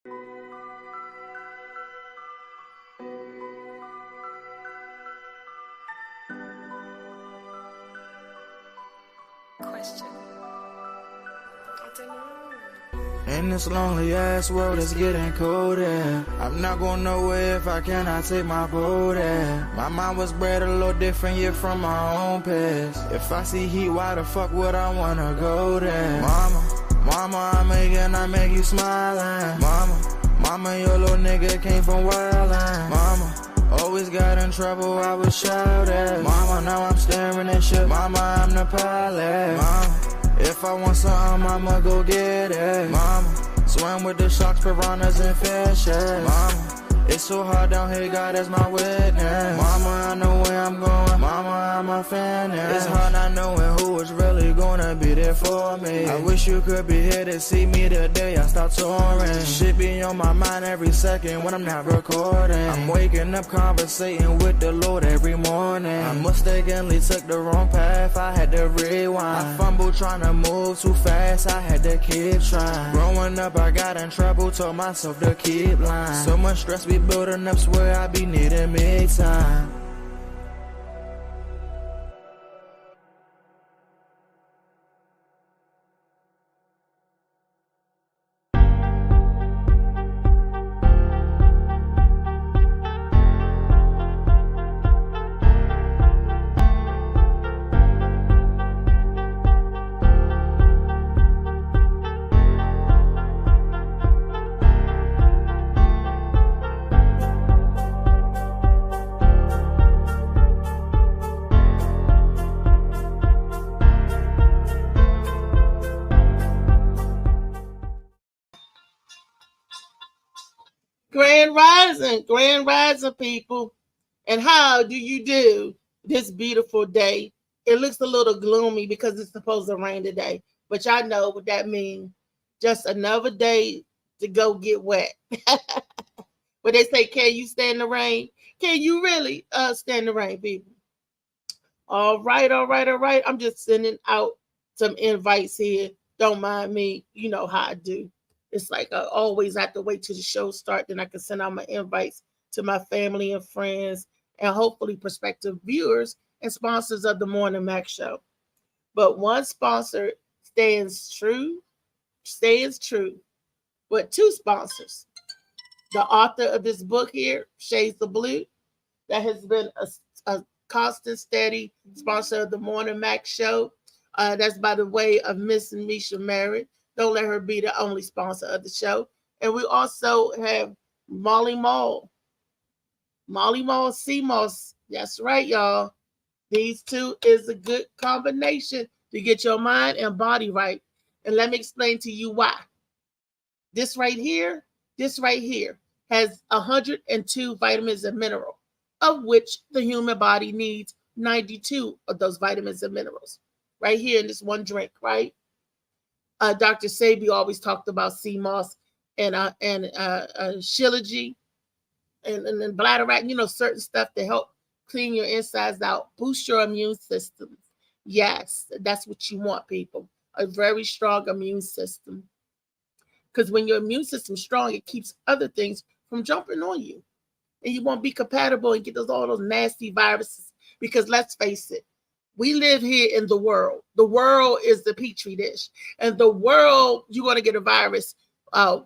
Question. I don't know. In this lonely ass world, it's getting colder. I'm not going nowhere if I cannot take my boat there. My mind was bred a little different, yeah, from my own past. If I see heat, why the fuck would I wanna go there? Mama, I make you smiling. Mama, your little nigga came from wildin'. Mama, always got in trouble, I was shouted. Mama, now I'm staring at shit. Mama, I'm the pilot. Mama, if I want something, I'ma go get it. Mama, swim with the sharks, piranhas, and fishes. Mama, it's so hard down here, God is my witness. Mama, I know where I'm going. Mama, I'm a fan. It's hard not knowing who is really gonna be there for me. I wish you could be here to see me the day I start touring. Shit be on my mind every second when I'm not recording. I'm waking up conversating with the Lord every morning. I mistakenly took the wrong path, I had to rewind. I fumbled trying to move too fast, I had to keep trying. Growing up, I got in trouble, told myself to keep lying. So much stress be building up, swear I be needing me time. Grand rising, people. And how do you do this beautiful day? It looks a little gloomy because it's supposed to rain today, but y'all know what that means. Just another day to go get wet. But they say, can you stand the rain? Can you really stand the rain, people? All right. I'm just sending out some invites here. Don't mind me. You know how I do. It's like I always have to wait till the show start, then I can send out my invites to my family and friends and hopefully prospective viewers and sponsors of the Morning Mac Show. But one sponsor stands true, but two sponsors. The author of this book here, Shades of Blue, that has been a constant, steady sponsor of the Morning Mac Show. That's by the way of Miss Misha Merritt. Don't let her be the only sponsor of the show. And we also have Molly Mall. Molly Mall CMOS. That's right, y'all. These two is a good combination to get your mind and body right. And let me explain to you why. This right here has 102 vitamins and minerals, of which the human body needs 92 of those vitamins and minerals. Right here in this one drink, right? Dr. Sebi always talked about CMOS and Shilajit and bladder, certain stuff to help clean your insides out, boost your immune system. Yes, that's what you want, people. A very strong immune system. Because when your immune system's strong, it keeps other things from jumping on you. And you won't be compatible and get all those nasty viruses. Because let's face it, we live here in the world. The world is the petri dish. And the world, you're going to get a virus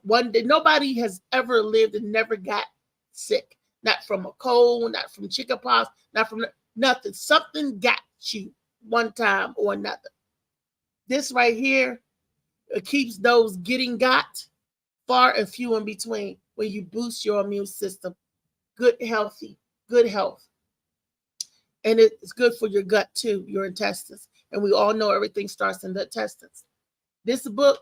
one day. Nobody has ever lived and never got sick. Not from a cold, not from chickenpox, not from nothing. Something got you one time or another. This right here, it keeps those getting got far and few in between when you boost your immune system. Good health. And it's good for your gut too, your intestines. And we all know everything starts in the intestines. This book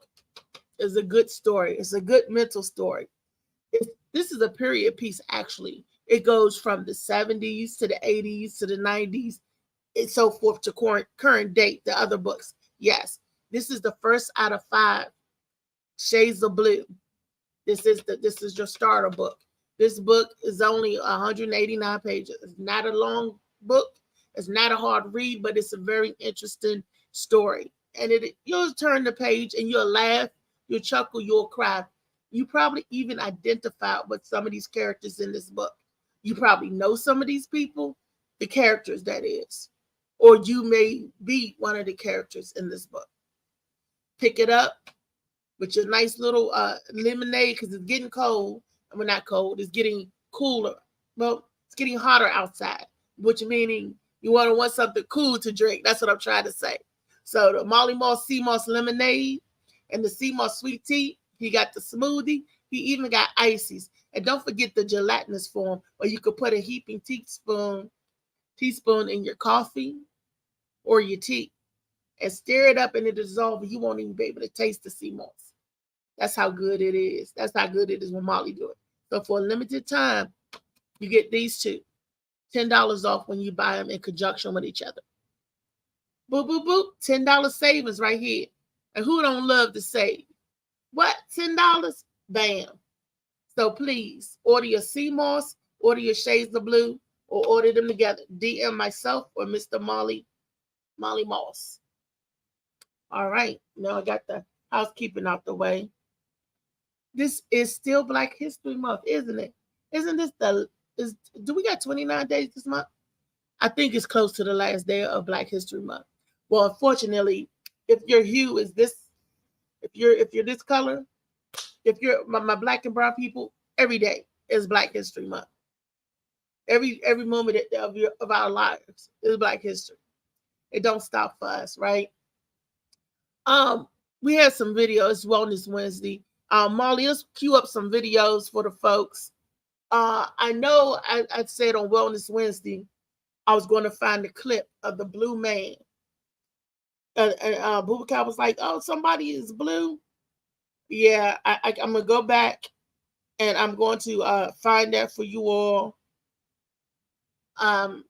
is a good story. It's a good mental story. This is a period piece, actually. It goes from the 70s to the 80s to the 90s and so forth to current date, the other books. Yes, this is the first out of 5. Shades of Blue. This is your starter book. This book is only 189 pages. It's not a long book. It's not a hard read, but it's a very interesting story. And you'll turn the page and you'll laugh, you'll chuckle, you'll cry. You probably even identified with some of these characters in this book. You probably know some of these people, the characters that is, or you may be one of the characters in this book. Pick it up with your nice little lemonade because it's getting cold. I mean, not cold, it's getting cooler. Well, it's getting hotter outside, which meaning you want something cool to drink. That's what I'm trying to say. So the Molly Moss Sea Moss lemonade and the Sea Moss sweet tea. He got the smoothie. He even got ices. And don't forget the gelatinous form, where you could put a heaping teaspoon in your coffee or your tea and stir it up and it dissolves. You won't even be able to taste the sea moss. That's how good it is. That's how good it is when Molly do it. So for a limited time, you get these two. $10 off when you buy them in conjunction with each other. Boop, boop, boop. $10 savings right here. And who don't love to save? What? $10? Bam. So please order your sea moss, order your shades of blue, or order them together. DM myself or Mr. Molly Moss. All right. Now I got the housekeeping out the way. This is still Black History Month, isn't it? Isn't this do we got 29 days this month? I think it's close to the last day of Black History Month. Well, unfortunately, if your hue is this, if you're this color, if you're my black and brown people, every day is Black History Month. Every moment of our lives is Black History. It don't stop for us, right? We had some videos, Wellness Wednesday. Molly, let's cue up some videos for the folks. I know I said on Wellness Wednesday, I was going to find the clip of the blue man. And Bubakar was like, oh, somebody is blue. Yeah, I'm going to go back and I'm going to find that for you all. I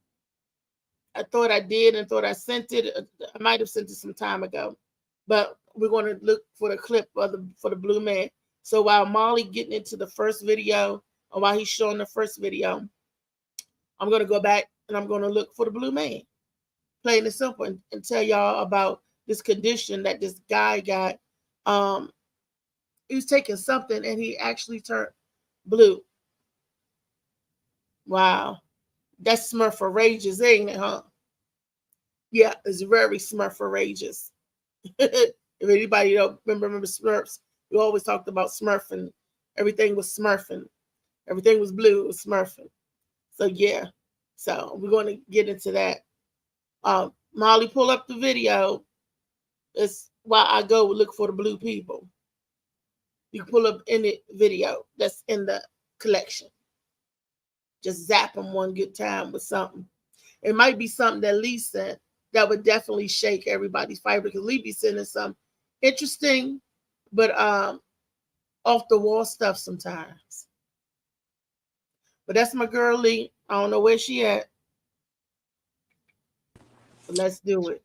thought I did and thought I sent it. I might have sent it some time ago. But we're going to look for the clip for the blue man. So while Molly getting into the first video, or while he's showing the first video, I'm going to go back and I'm going to look for the blue man. Plain and simple, and tell y'all about this condition that this guy got. He was taking something and he actually turned blue. Wow. That's Smurferageous, ain't it, huh? Yeah, it's very Smurferageous. If anybody don't remember Smurfs, we always talked about Smurfing. Everything was Smurfing. Everything was blue, it was Smurfing. So yeah. So we're going to get into that. Molly, pull up the video. It's while I go look for the blue people. You can pull up any video that's in the collection. Just zap them one good time with something. It might be something that Lee sent that would definitely shake everybody's fiber, because Lee be sending some interesting but off the wall stuff sometimes. But that's my girl Lee. I don't know where she at. But let's do it.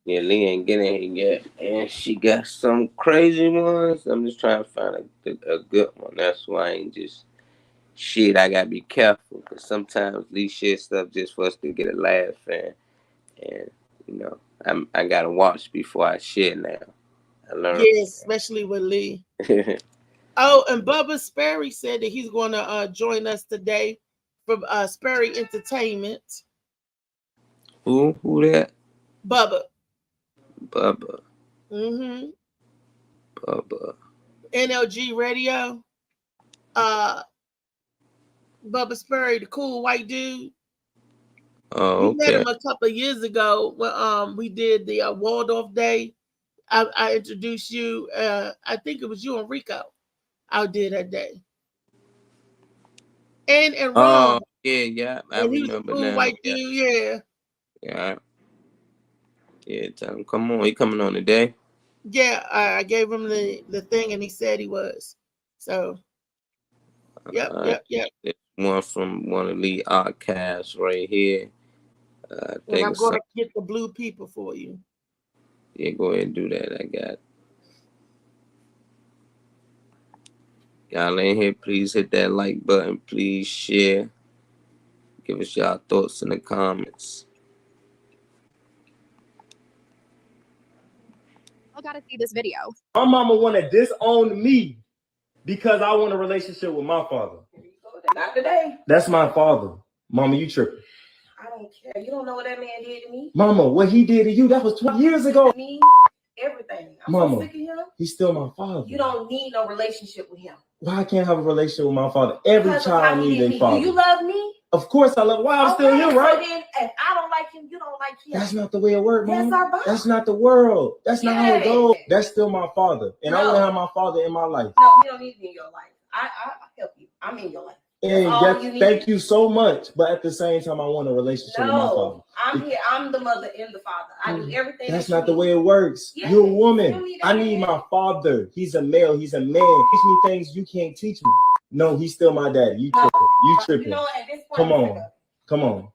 Yeah, Lee ain't getting here yet, and she got some crazy ones. I'm just trying to find a good one. That's why I ain't just shit. I gotta be careful, because sometimes Lee shit stuff just for us to get a laugh, and you know, I gotta watch before I shit now. I learned. Yeah, especially with Lee. Oh, and Bubba Sperry said that he's going to join us today from Sperry Entertainment. Who that? Bubba. Bubba. NLG Radio. Bubba Sperry, the cool white dude. Oh, okay. We met him a couple of years ago when we did the Waldorf Day. I introduced you. I think it was you and Rico. I did that day. And Ron. Oh, yeah. I and remember he was a cool now. white dude, yeah. Yeah, tell him, come on. He coming on today? Yeah, I gave him the thing and he said he was. So, yep. There's one from one of the archives right here. And I'm going to get the blue people for you. Yeah, go ahead and do that. I got y'all in here. Please hit that like button. Please share. Give us y'all thoughts in the comments. I gotta see this video. My mama wanna disown me Because I want a relationship with my father. Not today. That's my father. Mama, you tripping. I don't care. You don't know what that man did to me. Mama, what he did to you, that was 20 years ago. Me, everything. I'm Mama, so sick of him. He's still my father. You don't need no relationship with him. Why I can't have a relationship with my father? Every child needs a father. Do you love me? Of course I love. Why I'm still here, right? So then, if I don't like him, you don't like him. That's not the way it works, Mom. That's our bond. That's not the world. That's not how it goes. That's still my father, and I want to have my father in my life. No, you don't need me in your life. I help you. I'm in your life. And thank you so much, but at the same time, I want a relationship with my father. I'm here. I'm the mother and the father. I do everything. That's not the way it works. Yes. You're a woman. I need my father. He's a male. He's a man. Teach me things you can't teach me. No, he's still my daddy. You tripping. You tripping. You know, at this point, Come on.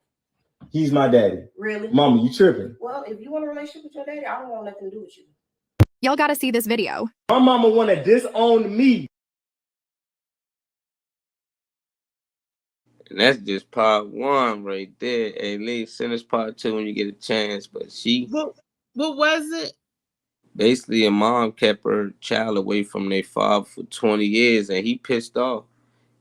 He's my daddy. Really? Mama, you tripping. Well, if you want a relationship with your daddy, I don't want nothing to do with you. Y'all got to see this video. My mama want to disown me. And that's just part one right there. Hey, Lee, send us part two when you get a chance. But what was it? Basically, a mom kept her child away from their father for 20 years, and he pissed off.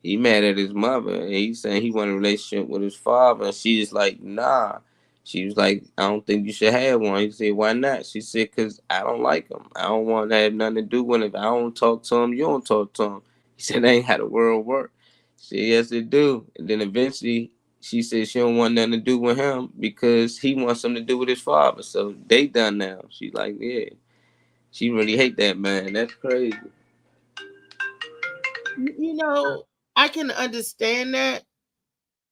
He mad at his mother, and he's saying he wanted a relationship with his father, and she's like, nah. She was like, I don't think you should have one. He said, why not? She said, because I don't like him. I don't want to have nothing to do with him. If I don't talk to him, you don't talk to him. He said, that ain't how the world works. She said, yes, it do. And then eventually, she said she don't want nothing to do with him because he wants something to do with his father. So they done now. She's like, yeah. She really hate that man. That's crazy. You know, I can understand that.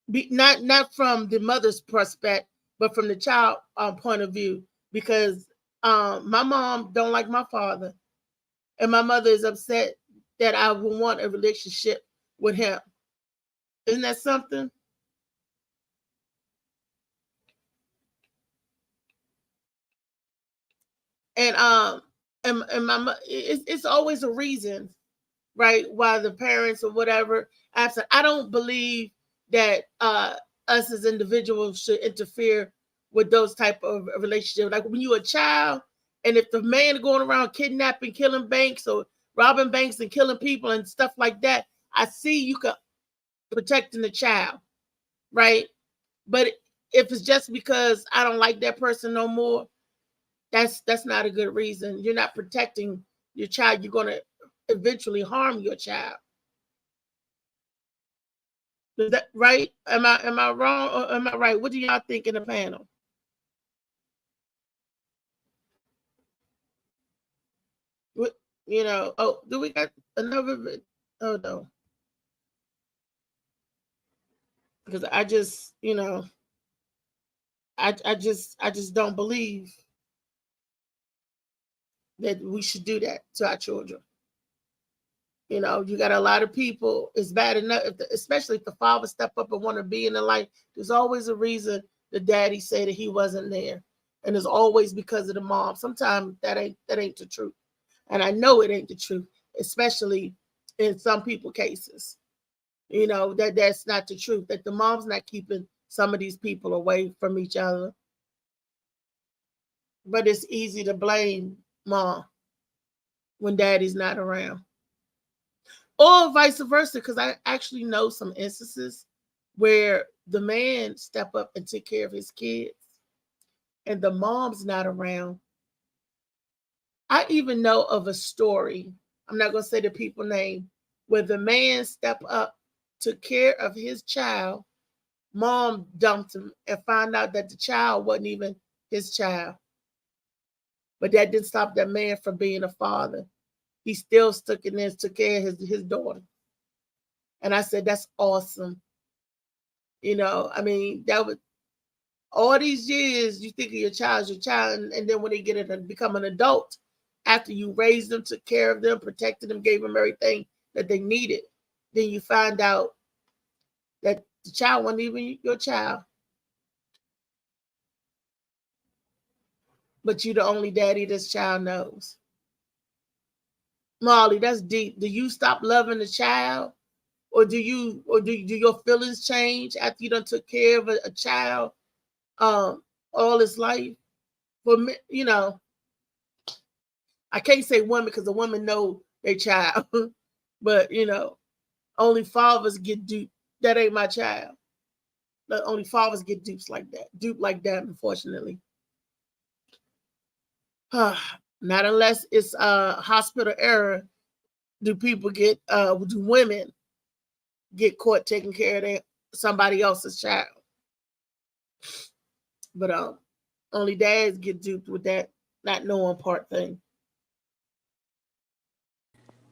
Not from the mother's perspective, but from the child point of view. Because my mom don't like my father. And my mother is upset that I would want a relationship with him. Isn't that something? And it's always a reason, right? Why the parents or whatever absent. I don't believe that us as individuals should interfere with those type of relationships. Like when you're a child, and if the man going around kidnapping, killing banks, or robbing banks and killing people and stuff like that, I see you can protecting the child, right? But if it's just because I don't like that person no more, that's not a good reason. You're not protecting your child. You're going to eventually harm your child. Is that right? Am I wrong or am I right? What do y'all think in the panel? What, you know? Oh, do we got another? Oh no. Because I just, you know, I just don't believe that we should do that to our children. You know, you got a lot of people. It's bad enough, especially if the father step up and want to be in the life. There's always a reason the daddy say that he wasn't there, and it's always because of the mom. Sometimes that ain't the truth, and I know it ain't the truth, especially in some people cases. You know, that's not the truth, that the mom's not keeping some of these people away from each other. But it's easy to blame mom when daddy's not around. Or vice versa, because I actually know some instances where the man step up and take care of his kids and the mom's not around. I even know of a story, I'm not going to say the people's name, where the man stepped up, took care of his child, mom dumped him, and found out that the child wasn't even his child. But that didn't stop that man from being a father. He still stuck in there, took care of his daughter. And I said, that's awesome. You know, I mean, that was all these years, you think of your child as your child, and then when they get it and become an adult, after you raised them, took care of them, protected them, gave them everything that they needed, then you find out that the child wasn't even your child. But you're the only daddy this child knows. Molly, that's deep. Do you stop loving the child? Or do your feelings change after you done took care of a child all his life? For me, you know, I can't say women because the women know their child. But only fathers get duped. That ain't my child. But only fathers get duped like that, unfortunately. Not unless it's hospital error do women get caught taking care of somebody else's child. But only dads get duped with that not knowing part thing.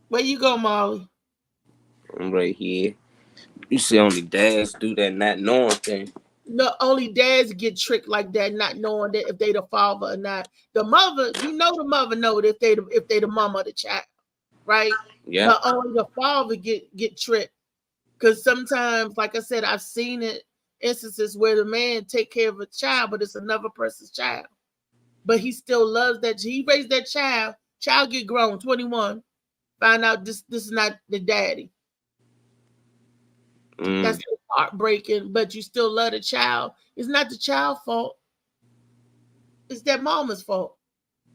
Where you go, Molly? I'm right here. You say only dads do that not knowing thing. No, only dads get tricked like that, not knowing that if they the father or not. The mother, the mother know it if they the mama of the child, right? Yeah. But only the father get tricked. Because sometimes, like I said, I've seen it instances where the man take care of a child, but it's another person's child. But he still loves that. He raised that child. Child get grown, 21. Find out this is not the daddy. That's heartbreaking, but you still love the child. It's not the child's fault. It's that mama's fault.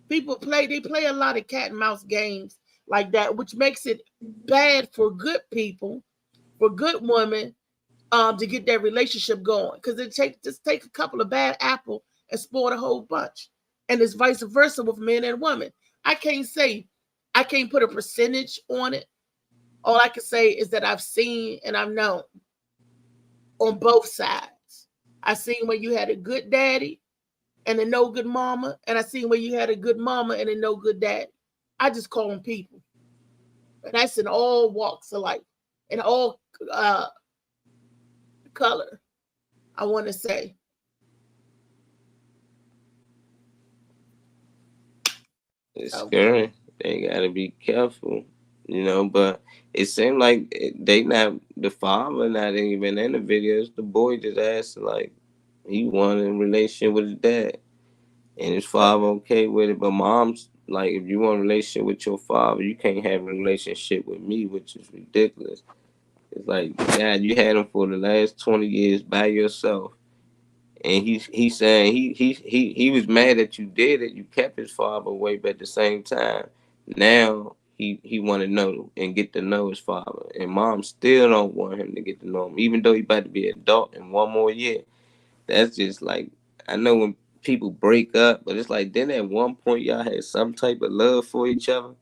People play a lot of cat and mouse games like that, which makes it bad for good people, for good women, to get that relationship going. Because it take a couple of bad apples and spoil the whole bunch. And it's vice versa with men and women. I can't put a percentage on it. All I can say is that I've seen and I've known on both sides. I seen where you had a good daddy and a no good mama, and I seen where you had a good mama and a no good daddy. I just call them people. And that's in all walks of life, in all color, I want to say. It's scary. They gotta be careful, but it seemed like they not the father not even in the videos. The boy just asked like he wanted a relationship with his dad. And his father okay with it, but mom's like, if you want a relationship with your father, you can't have a relationship with me, which is ridiculous. It's like, God, you had him for the last 20 years by yourself, and he's saying he was mad that you did it. You kept his father away, but at the same time, now he want to know and get to know his father, and mom still don't want him to get to know him, even though he about to be an adult in one more year. That's just like, I know when people break up, but it's like, then at one point y'all had some type of love for each other.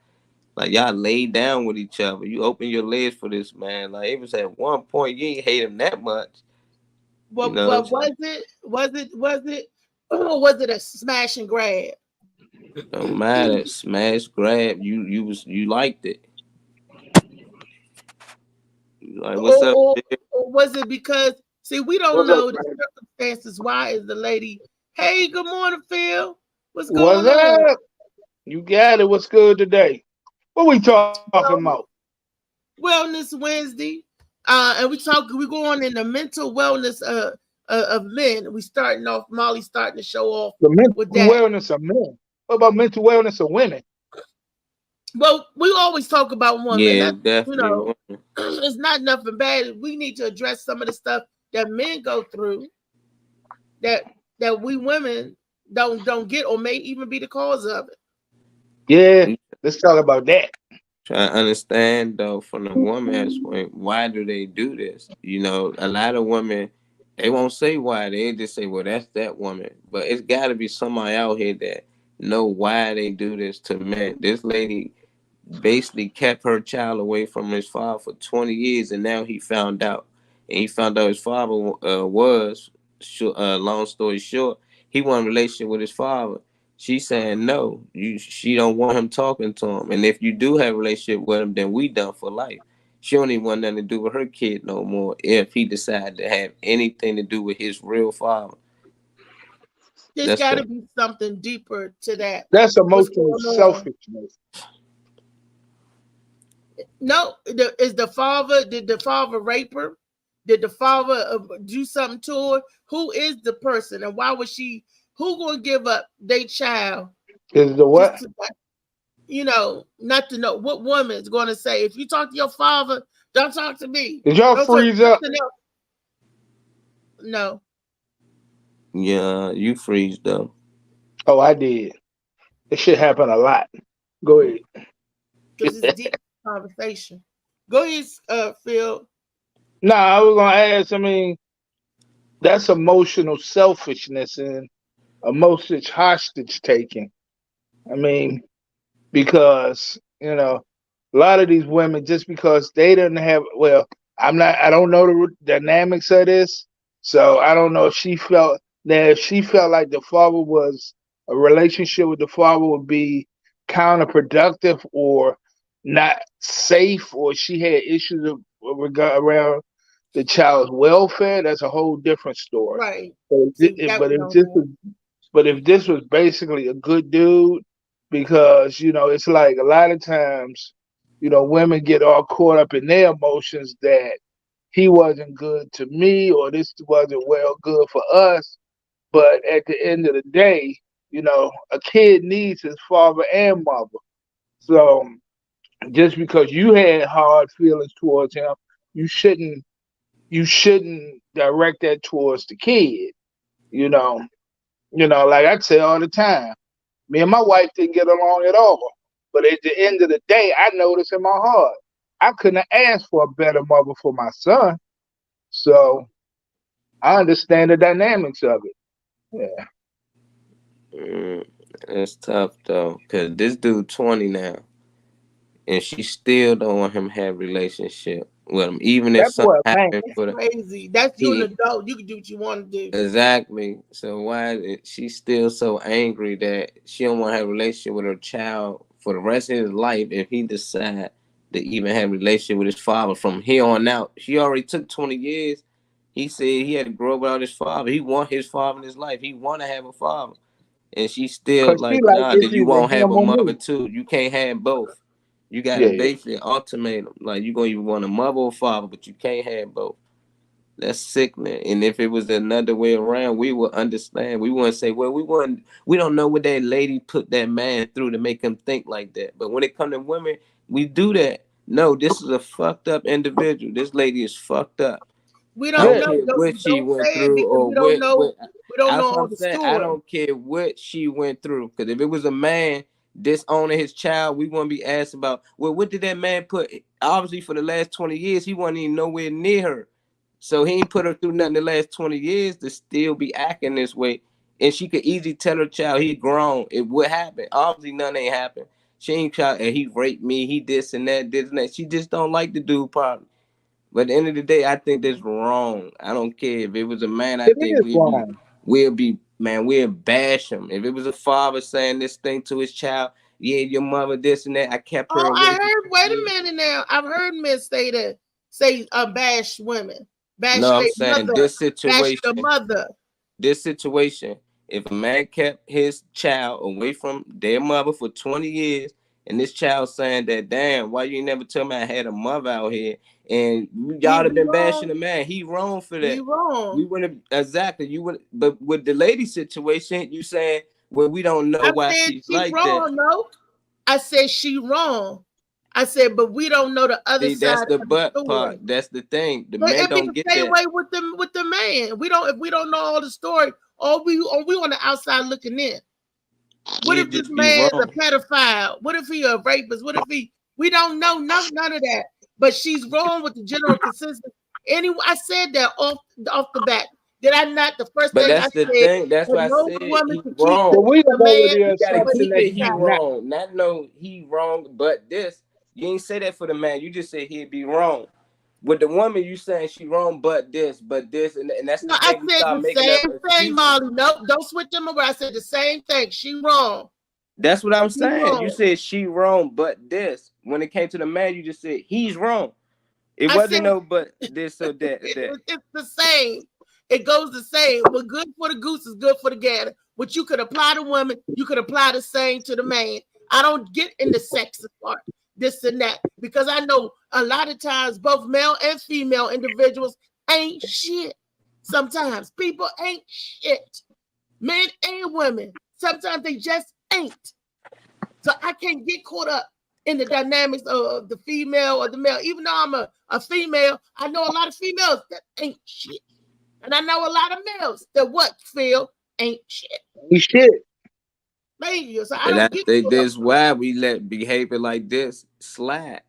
Like y'all laid down with each other. You open your legs for this man. Like it was at one point you ain't hate him that much. Well, was it a smash and grab? Don't matter. Smash, grab. You liked it. Like, what's up? Or was it because we don't know the circumstances? Why is the lady? Hey, good morning, Phil. What's going on? Up? You got it. What's good today? What we talking about? Wellness Wednesday, and we go on in the mental wellness of men. We starting off. Molly starting to show off the mental with that. Wellness of men. What about mental wellness of women? Well, we always talk about women. Yeah, definitely. It's not nothing bad. We need to address some of the stuff that men go through that we women don't get, or may even be the cause of it. Yeah, let's talk about that. Try to understand though from the woman's point, why do they do this? A lot of women, they won't say why. They just say, well, that's that woman. But it's got to be somebody out here that know why they do this to men. This lady basically kept her child away from his father for 20 years, and now he found out. And he found out his father was, long story short, he wanted a relationship with his father. She's saying no, she don't want him talking to him. And if you do have a relationship with him, then we done for life. She don't even want nothing to do with her kid no more if he decided to have anything to do with his real father. There's got to be something deeper to that. That's emotional selfishness. No, did the father rape her? Did the father do something to her? Who is the person, and why was she? Who gonna give up their child? Is the what? Not to know. What woman's gonna say, if you talk to your father, don't talk to me? Did y'all freeze up? No. Yeah, you freeze though. Oh, I did. This shit happen a lot. Go ahead. Because it's deep conversation. Go ahead, Phil. No, I was gonna ask. I mean, that's emotional selfishness and emotional hostage taking. I mean, because a lot of these women, just because they didn't have, well, I don't know the dynamics of this, so I don't know if she felt that if she felt like the father was a relationship with the father would be counterproductive or not safe, or she had issues around the child's welfare. That's a whole different story. Right. But See, that but we if don't this know. was but if this was basically a good dude, because it's like a lot of times, women get all caught up in their emotions that he wasn't good to me or this wasn't well good for us. But at the end of the day, a kid needs his father and mother. So just because you had hard feelings towards him, you shouldn't direct that towards the kid. You know, like I say all the time. Me and my wife didn't get along at all. But at the end of the day, I noticed in my heart, I couldn't have asked for a better mother for my son. So I understand the dynamics of it. Yeah. It's tough though, cause this dude 20 now, and she still don't want him to have a relationship with him, even if That something boy, man. happened for the Crazy. That's you an he adult. You can do what you want to do. exactly. So why is she still so angry that she don't want to have a relationship with her child for the rest of his life if he decide to even have a relationship with his father from here on out? She already took 20 years. He said he had to grow up without his father. He want his father in his life. He want to have a father. And she's still Cause she like, like nah, it's that you either won't have him a or mother me. too. You can't have both. You gotta Yeah. basically ultimatum. Like you gonna even want a mother or father, but you can't have both. That's sickening. And if it was another way around, we would understand. We wouldn't say, well, we don't know what that lady put that man through to make him think like that. But when it comes to women, we do that. No, this is a fucked up individual. This lady is fucked up. We I don't don't Yeah. know. care what she Don't went say it through because or we don't know. what We don't know that's what all I'm the saying. I story. don't care what she went through. Because if it was a man disowning his child, we wouldn't be asked about, well, what did that man put? Obviously, for the last 20 years, he wasn't even nowhere near her. So he ain't put her through nothing the last 20 years to still be acting this way. And she could easily tell her child he grown. It would happen. Obviously, nothing ain't happened. She ain't child and he raped me, he this and that, this and that. She just don't like the dude probably. But at the end of the day, I think that's wrong. I don't care. If it was a man, I It think is wrong. we'll bash him. If it was a father saying this thing to his child, yeah, your mother this and that, I kept her Oh, away I for heard. 20 Wait a years. minute now. I've heard men say bash women, bash No, I'm their saying mother, bash the mother. this situation, if a man kept his child away from their mother for 20 years, and this child saying that, damn, why you never tell me I had a mother out here, and He y'all have be been bashing wrong. the man, he wrong for He that. We wrong. wouldn't exactly you would, but with the lady situation, you saying, well, we don't know I why said she's she like that. wrong. No, I said she wrong. I said, but we don't know the other See, that's side the of the but story. part. That's the thing. The But men it be don't the get same that. way with the man. We don't if we don't know all the story, or we on the outside looking in. What if He'd this just be man is a wrong. pedophile? What if he a rapist? What if he? We don't know none of that. But she's wrong with the general consensus. Anyway, I said that off the bat. Did I not? The first But thing I that's the said thing. That's that why I no said woman he can keep But wrong. we the can go with man, the You gotta but assumption he keep that it can he's he child. not. wrong. Not no he wrong, but this. You ain't say that for the man. You just said he'd be wrong. With the woman, you saying she wrong, but this, and that's No, the I thing. We said start the making up same thing, excuses. Molly. Nope, don't switch them over. I said the same thing. She wrong. That's what I'm She saying. You wrong. said she wrong, but this. When it came to the man, you just said he's wrong. It I said wasn't no but this or that. it's the same. It goes the same. What good for the goose is good for the gander. What you could apply to women, you could apply the same to the man. I don't get in the sex part, this and that, because I know a lot of times both male and female individuals ain't shit. Sometimes people ain't shit. Men and women. Sometimes they just ain't. So I can't get caught up in the dynamics of the female or the male. Even though I'm a female, I know a lot of females that ain't shit. And I know a lot of males that what, Phil, ain't shit. We shit. Thank you. So I And I don't get think caught up. that's why we let behavior like this slide.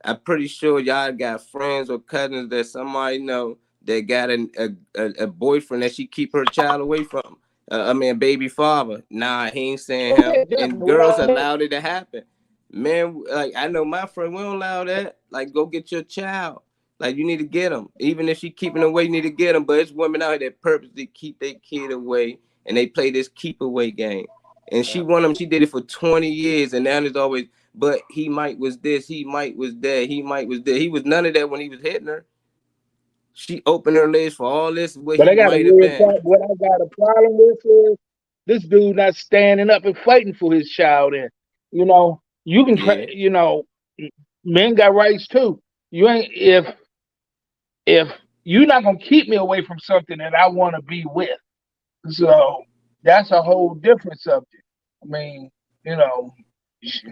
I'm pretty sure y'all got friends or cousins that somebody know that got a boyfriend that she keep her child away from. Baby father. Nah, he ain't saying Oh, him. yeah, And definitely. girls allowed it to happen. Man, like I know my friend, we don't allow that. Like, go get your child. Like, you need to get them. Even if she keeping away, you need to get them. But it's women out here that purposely keep their kid away, and they play this keep away game. And she won them. She did it for 20 years, and now there's always, but he might was this, he might was that, he might was that. He was none of that when he was hitting her. She opened her legs for all this, what But he might have been. what I got a problem with is this dude not standing up and fighting for his child. And you know, you can try. Yeah, You know, men got rights too. You ain't if you're not gonna keep me away from something that I want to be with. So that's a whole different subject. I mean, you know,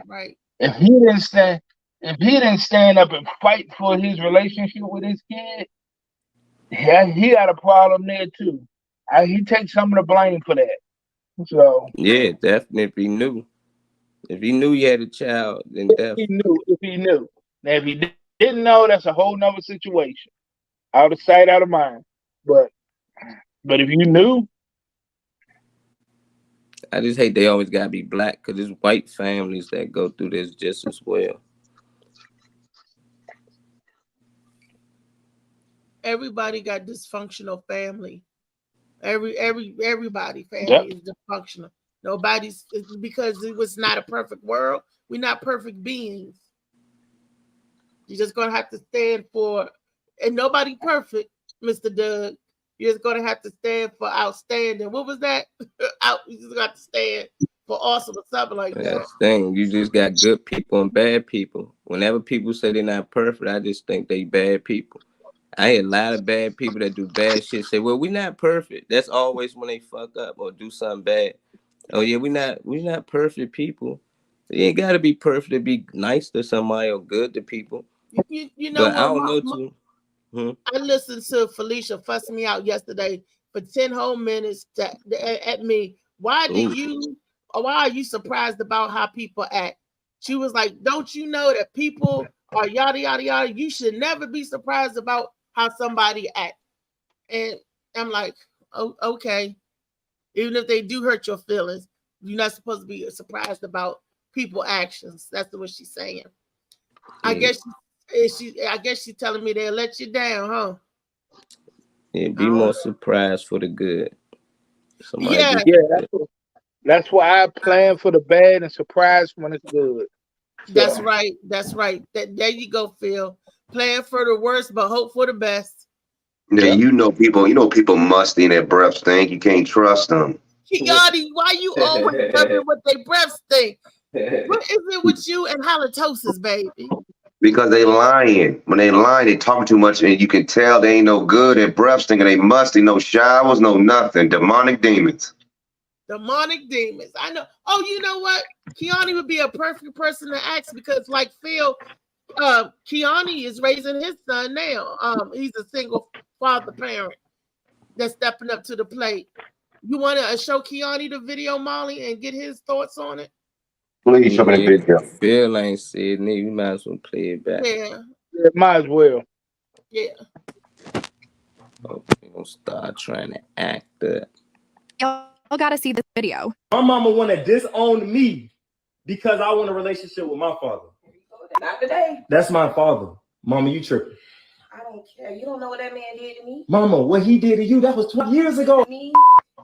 Right. if he didn't stand up and fight for his relationship with his kid, yeah, he got a problem there too. He takes some of the blame for that. So yeah, definitely. If he knew he had a child, then definitely. if he knew. Now if he didn't know, that's a whole nother situation. Out of sight, out of mind. But if you knew, I just hate they always gotta be black, because it's white families that go through this just as well. Everybody got dysfunctional family. Everybody yep. family is dysfunctional. Nobody's, it's because it was not a perfect world. We're not perfect beings. You're just gonna have to stand for, and nobody perfect, Mr. Doug. You're just gonna have to stand for outstanding. What was that? You just got to stand for awesome or something like that. That's the thing. You just got good people and bad people. Whenever people say they're not perfect, I just think they bad people. I hear a lot of bad people that do bad shit say, well, we're not perfect. That's always when they fuck up or do something bad. Oh yeah, we're not perfect people. You ain't gotta be perfect to be nice to somebody or good to people. You know But I what? don't know too. I listened to Felicia fuss me out yesterday for 10 whole minutes at me. Why are you surprised about how people act? She was like, don't you know that people are yada, yada, yada? You should never be surprised about how somebody acts. And I'm like, oh, okay. Even if they do hurt your feelings, you're not supposed to be surprised about people's actions. That's what she's saying. I guess she's telling me they'll let you down, huh? Yeah, be more surprised for the good. Yeah. That's why I plan for the bad and surprise when it's good. That's right. That's right. There you go, Phil. Plan for the worst, but hope for the best. Yeah, you know people musty and their breath stink. You can't trust them. Kiani, why you always wondering what their breath stink? What is it with you and halitosis, baby? Because they lying. When they lying, they talking too much, and you can tell they ain't no good. Their breath stinking. They musty. No showers. No nothing. Demonic demons. Demonic demons. I know. Oh, you know what? Kiani would be a perfect person to ask because, like Phil, Kiani is raising his son now. He's a single father parent that's stepping up to the plate. You want to show Kiani the video, Molly, and get his thoughts on it? Please show me the video. Phil ain't said it. You might as well play it back. Yeah, might as well. Yeah. Oh, you gonna start trying to act up. Y'all gotta see this video. My mama want to disown me because I want a relationship with my father. Not today. That's my father. Mama, you tripping. I don't care. You don't know what that man did to me. Mama, what he did to you, that was 12 years ago. Me,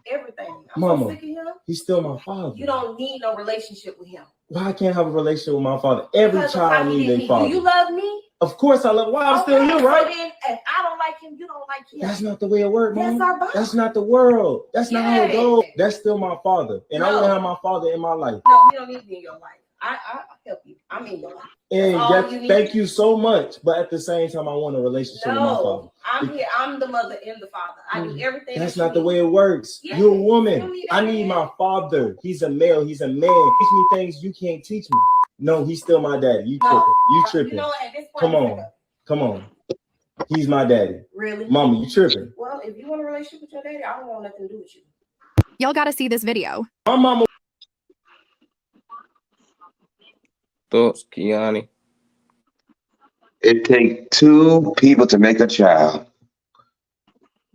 everything. I'm Mama, so sick of him. He's still my father. You don't need no relationship with him. Why I can't have a relationship with my father? Every child needs a father. Do you love me? Of course I love him. Why I'm still here, right? So then, if I don't like him, you don't like him. That's not the way it works, That's Mom. our bond. That's not the world. That's not how it goes. That's still my father. And I want to have my father in my life. No, we don't need to be in your life. I help you. I'm in your life. And thank you so much. But at the same time, I want a relationship with my father. I'm here. I'm the mother and the father. I do everything. That's not the way it works. Yes. You're a woman. I need my father. He's a male. He's a man. Teach me things you can't teach me. No, he's still my daddy. You tripping. You tripping. You know, at this point, Come on. Come on. He's my daddy. Really? Mama, you tripping. Well, if you want a relationship with your daddy, I don't want nothing to do with you. Y'all gotta see this video. My mama. Thoughts, Kiani? It takes two people to make a child.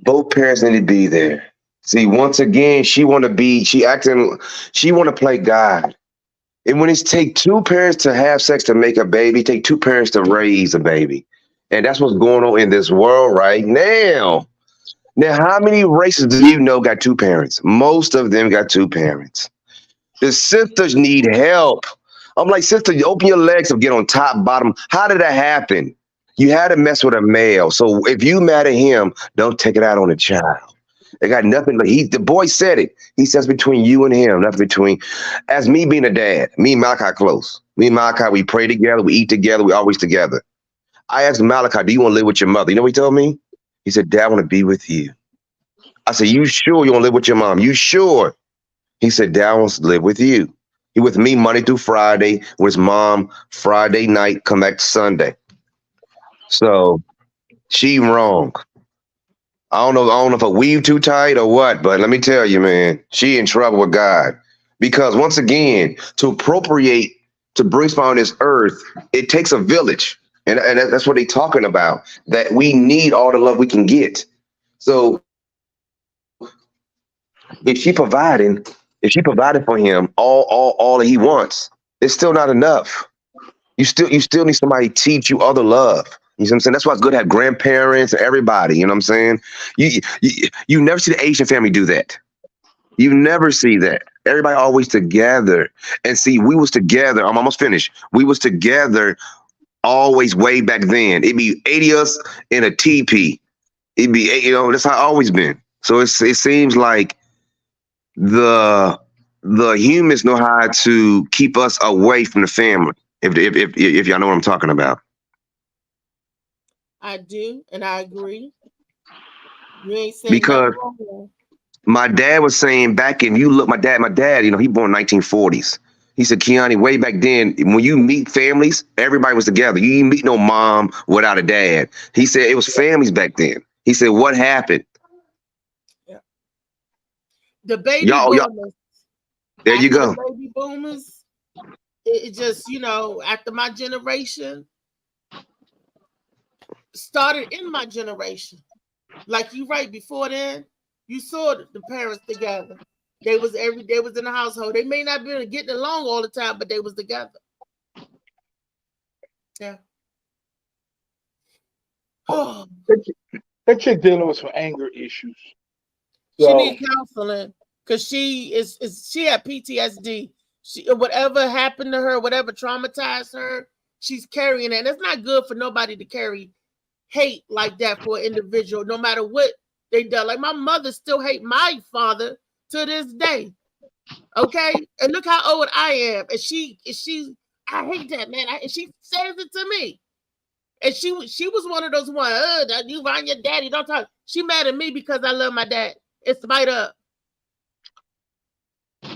Both parents need to be there. See, once again, she want to be. She want to play God. And when it's take two parents to have sex to make a baby, take two parents to raise a baby, and that's what's going on in this world right now. Now, how many races do you know got two parents? Most of them got two parents. The sisters need help. I'm like, sister, you open your legs up, get on top, bottom. How did that happen? You had to mess with a male. So if you mad at him, don't take it out on the child. They got nothing. But the boy said it. He says between you and him, nothing between. As me being a dad, me and Malachi close. Me and Malachi, we pray together, we eat together, we always together. I asked Malachi, do you want to live with your mother? You know what he told me? He said, Dad, I want to be with you. I said, you sure you want to live with your mom? You sure? He said, Dad wants to live with you. He with me Monday through Friday, with his mom Friday night, come back Sunday. So she wrong. I don't know if I weave too tight or what, but let me tell you, man, she in trouble with God. Because once again, to appropriate, to bring spawn on this earth, it takes a village. And that's what they're talking about, that we need all the love we can get. So if she provided for him all that he wants, it's still not enough. You still need somebody to teach you other love. You know what I'm saying? That's why it's good to have grandparents and everybody. You know what I'm saying? You never see the Asian family do that. You never see that. Everybody always together. And see, we was together. I'm almost finished. We was together always way back then. It'd be 80 us in a teepee. It'd be, that's how it always been. So it seems like the humans know how to keep us away from the family. If y'all know what I'm talking about. I do, and I agree. You ain't saying Because nothing wrong. my dad was saying back in, you look, my dad, he born 1940s. He said, Kiani, way back then, when you meet families, everybody was together. You didn't meet no mom without a dad. He said it was families back then. He said, what happened? Yeah. The baby boomers. There you go. The baby boomers, it just, after my generation, started in my generation. Like you right, before then, you saw the parents together. They was in the household. They may not be getting along all the time, but they was together. Yeah. Oh. That chick dealing with some anger issues. She needs counseling because she had PTSD. Whatever happened to her, whatever traumatized her, she's carrying it. And it's not good for nobody to carry hate like that for an individual, no matter what they done. Like my mother still hate my father to this day. Okay, and look how old I am, and she I hate that, man. And she says it to me, and she was one of those ones. You around your daddy, don't talk. She mad at me because I love my dad. It's spite up.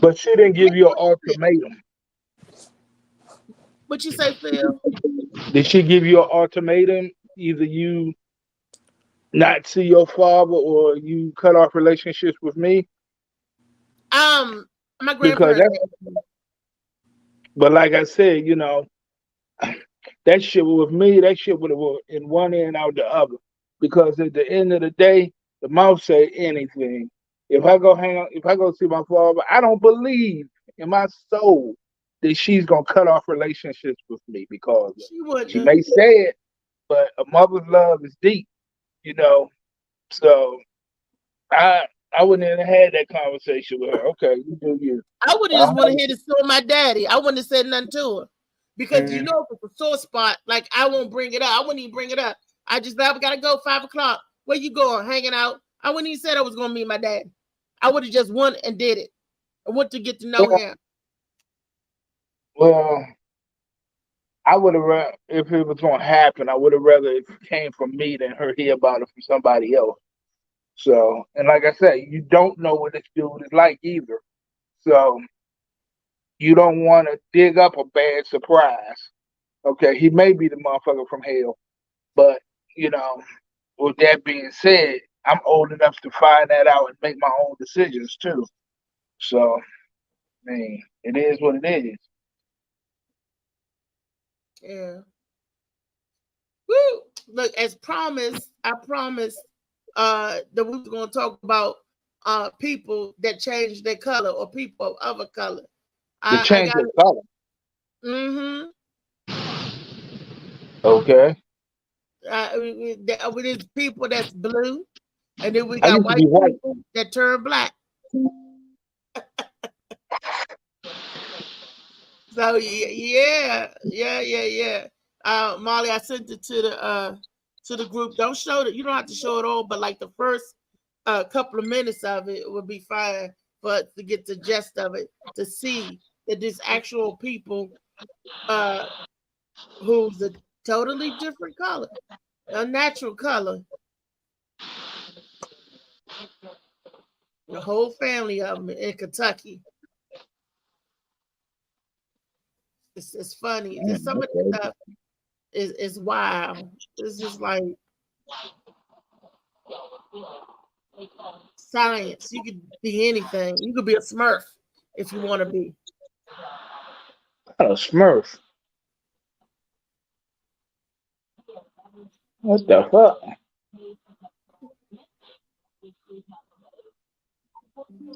But she didn't give you an ultimatum. What you say, Phil? Did she give you an ultimatum? Either you not see your father or you cut off relationships with me? My grandparents. But like I said, that shit with me, that shit would have in one end out the other. Because at the end of the day, the mouth say anything. If I go see my father, I don't believe in my soul that she's gonna cut off relationships with me because she may say it, but a mother's love is deep, So I wouldn't have had that conversation with her. Okay, you do you. I would have just went ahead and saw my daddy. I wouldn't have said nothing to her. Because if it's a sore spot, like I won't bring it up. I wouldn't even bring it up. I gotta go 5 o'clock. Where you going? Hanging out? I wouldn't even said I was gonna meet my dad. I would have just went and did it. I want to get to know him. Well, I would have, if it was gonna happen, I would have rather it came from me than her hear about it from somebody else. So, and like I said, you don't know what this dude is like either. So, you don't want to dig up a bad surprise. Okay, he may be the motherfucker from hell, but with that being said, I'm old enough to find that out and make my own decisions too. So, I mean, it is what it is. Yeah. Woo! Look, as promised, I promised that we were going to talk about people that change their color or people of other color. The change of color. Mm-hmm. Okay. With these people that's blue, and then we I got used to white be white. people that turn black. So yeah. Molly, I sent it to the group. Don't show it. You don't have to show it all, but like the first couple of minutes of it would be fine for us to get the gist of it, to see that there's actual people who's a totally different color, a natural color. The whole family of them in Kentucky. It's funny. Some of the stuff is wild. It's just like science. You could be anything. You could be a Smurf if you want to be. A Smurf. What the fuck?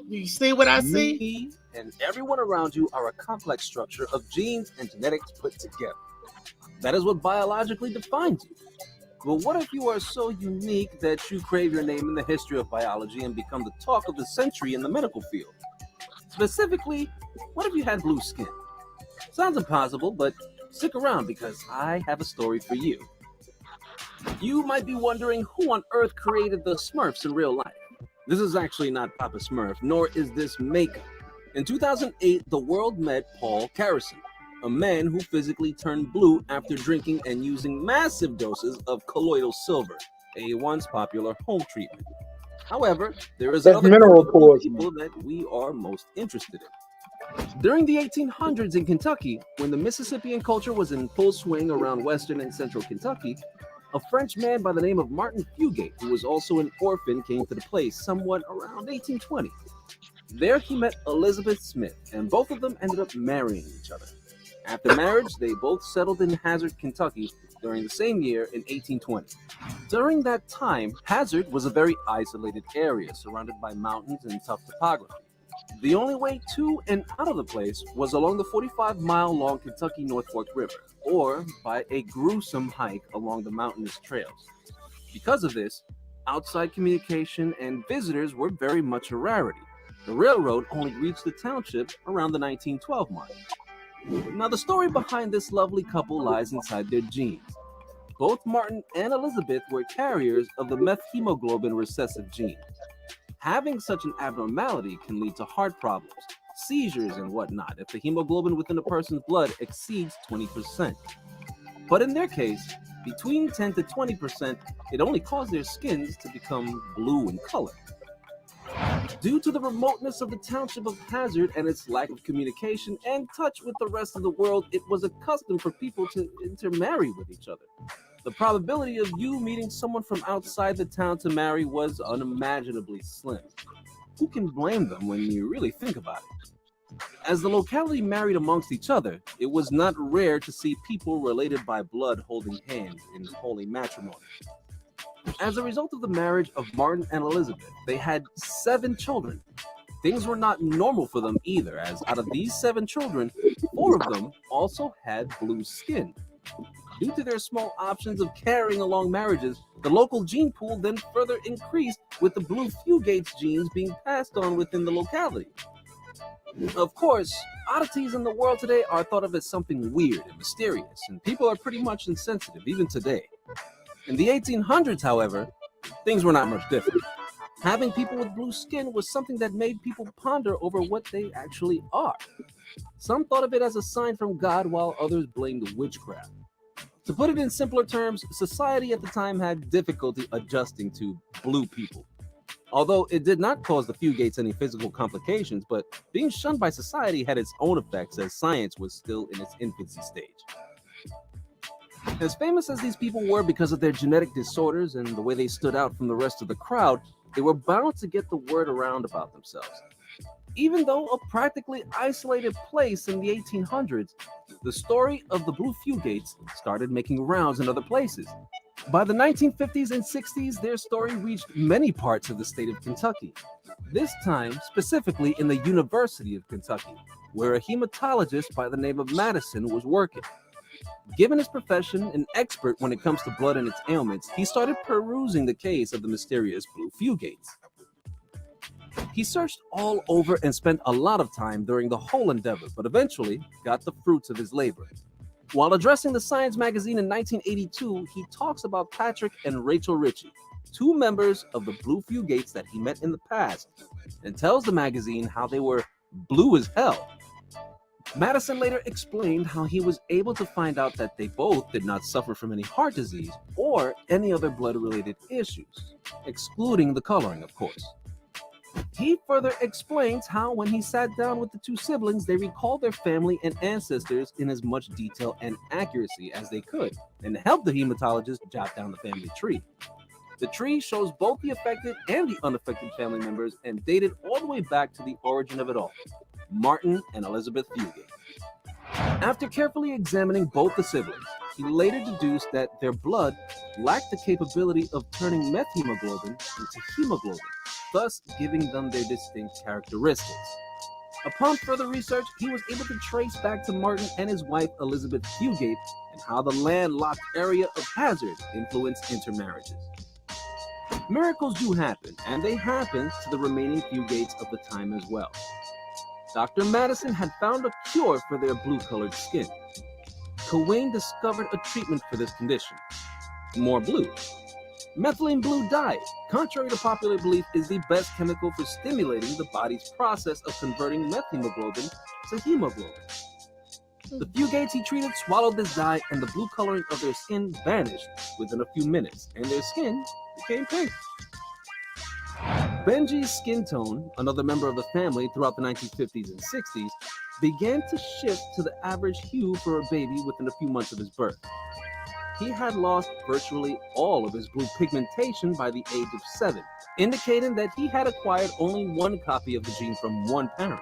Do you see what I see? Me and everyone around you are a complex structure of genes and genetics put together. That is what biologically defines you. But what if you are so unique that you crave your name in the history of biology and become the talk of the century in the medical field? Specifically, what if you had blue skin? Sounds impossible, but stick around because I have a story for you. You might be wondering who on earth created the Smurfs in real life. This is actually not Papa Smurf, nor is this makeup. In 2008, the world met Paul Carrison, a man who physically turned blue after drinking and using massive doses of colloidal silver, a once popular home treatment. However, there is another mineral group of people that we are most interested in. During the 1800s in Kentucky, when the Mississippian culture was in full swing around western and central Kentucky, a French man by the name of Martin Fugate, who was also an orphan, came to the place somewhat around 1820. There he met Elizabeth Smith, and both of them ended up marrying each other. After marriage, they both settled in Hazard, Kentucky during the same year in 1820. During that time, Hazard was a very isolated area surrounded by mountains and tough topography. The only way to and out of the place was along the 45-mile-long Kentucky North Fork River, or by a gruesome hike along the mountainous trails. Because of this, outside communication and visitors were very much a rarity. The railroad only reached the township around the 1912 mark. Now, the story behind this lovely couple lies inside their genes. Both Martin and Elizabeth were carriers of the methemoglobin recessive gene. Having such an abnormality can lead to heart problems, seizures, and whatnot if the hemoglobin within a person's blood exceeds 20%. But in their case, between 10 to 20%, it only caused their skins to become blue in color. Due to the remoteness of the township of Hazard and its lack of communication and touch with the rest of the world, it was a custom for people to intermarry with each other. The probability of you meeting someone from outside the town to marry was unimaginably slim. Who can blame them when you really think about it? As the locality married amongst each other, it was not rare to see people related by blood holding hands in holy matrimony. As a result of the marriage of Martin and Elizabeth, they had 7 children. Things were not normal for them either, as out of these 7 children, 4 of them also had blue skin. Due to their small options of carrying along marriages, the local gene pool then further increased, with the blue Fugate's genes being passed on within the locality. Of course, oddities in the world today are thought of as something weird and mysterious, and people are pretty much insensitive even today. In the 1800s, however, things were not much different. Having people with blue skin was something that made people ponder over what they actually are. Some thought of it as a sign from God, while others blamed witchcraft. To put it in simpler terms, society at the time had difficulty adjusting to blue people. Although it did not cause the Fugates any physical complications, but being shunned by society had its own effects as science was still in its infancy stage. As famous as these people were because of their genetic disorders and the way they stood out from the rest of the crowd, they were bound to get the word around about themselves. Even though a practically isolated place in the 1800s, the story of the Blue Fugates started making rounds in other places. By the 1950s and 60s, their story reached many parts of the state of Kentucky, this time specifically in the University of Kentucky, where a hematologist by the name of Madison was working. Given his profession, an expert when it comes to blood and its ailments, he started perusing the case of the mysterious Blue Fugates. He searched all over and spent a lot of time during the whole endeavor, but eventually got the fruits of his labor. While addressing the Science magazine in 1982, he talks about Patrick and Rachel Ritchie, two members of the Blue Fugates that he met in the past, and tells the magazine how they were blue as hell. Madison later explained how he was able to find out that they both did not suffer from any heart disease or any other blood-related issues, excluding the coloring, of course. He further explains how when he sat down with the two siblings, they recalled their family and ancestors in as much detail and accuracy as they could, and helped the hematologist jot down the family tree. The tree shows both the affected and the unaffected family members and dated all the way back to the origin of it all, Martin and Elizabeth Fugate. After carefully examining both the siblings, he later deduced that their blood lacked the capability of turning methemoglobin into hemoglobin, thus giving them their distinct characteristics. Upon further research, he was able to trace back to Martin and his wife Elizabeth Fugate and how the landlocked area of hazard influenced intermarriages. Miracles do happen, and they happened to the remaining Fugates of the time as well. Dr. Madison had found a cure for their blue-colored skin. Cowain discovered a treatment for this condition. More blue. Methylene blue dye, contrary to popular belief, is the best chemical for stimulating the body's process of converting methemoglobin to hemoglobin. The Fugates he treated swallowed this dye, and the blue coloring of their skin vanished within a few minutes, and their skin became pink. Benji's skin tone, another member of the family throughout the 1950s and 60s, began to shift to the average hue for a baby within a few months of his birth. He had lost virtually all of his blue pigmentation by the age of 7, indicating that he had acquired only one copy of the gene from one parent.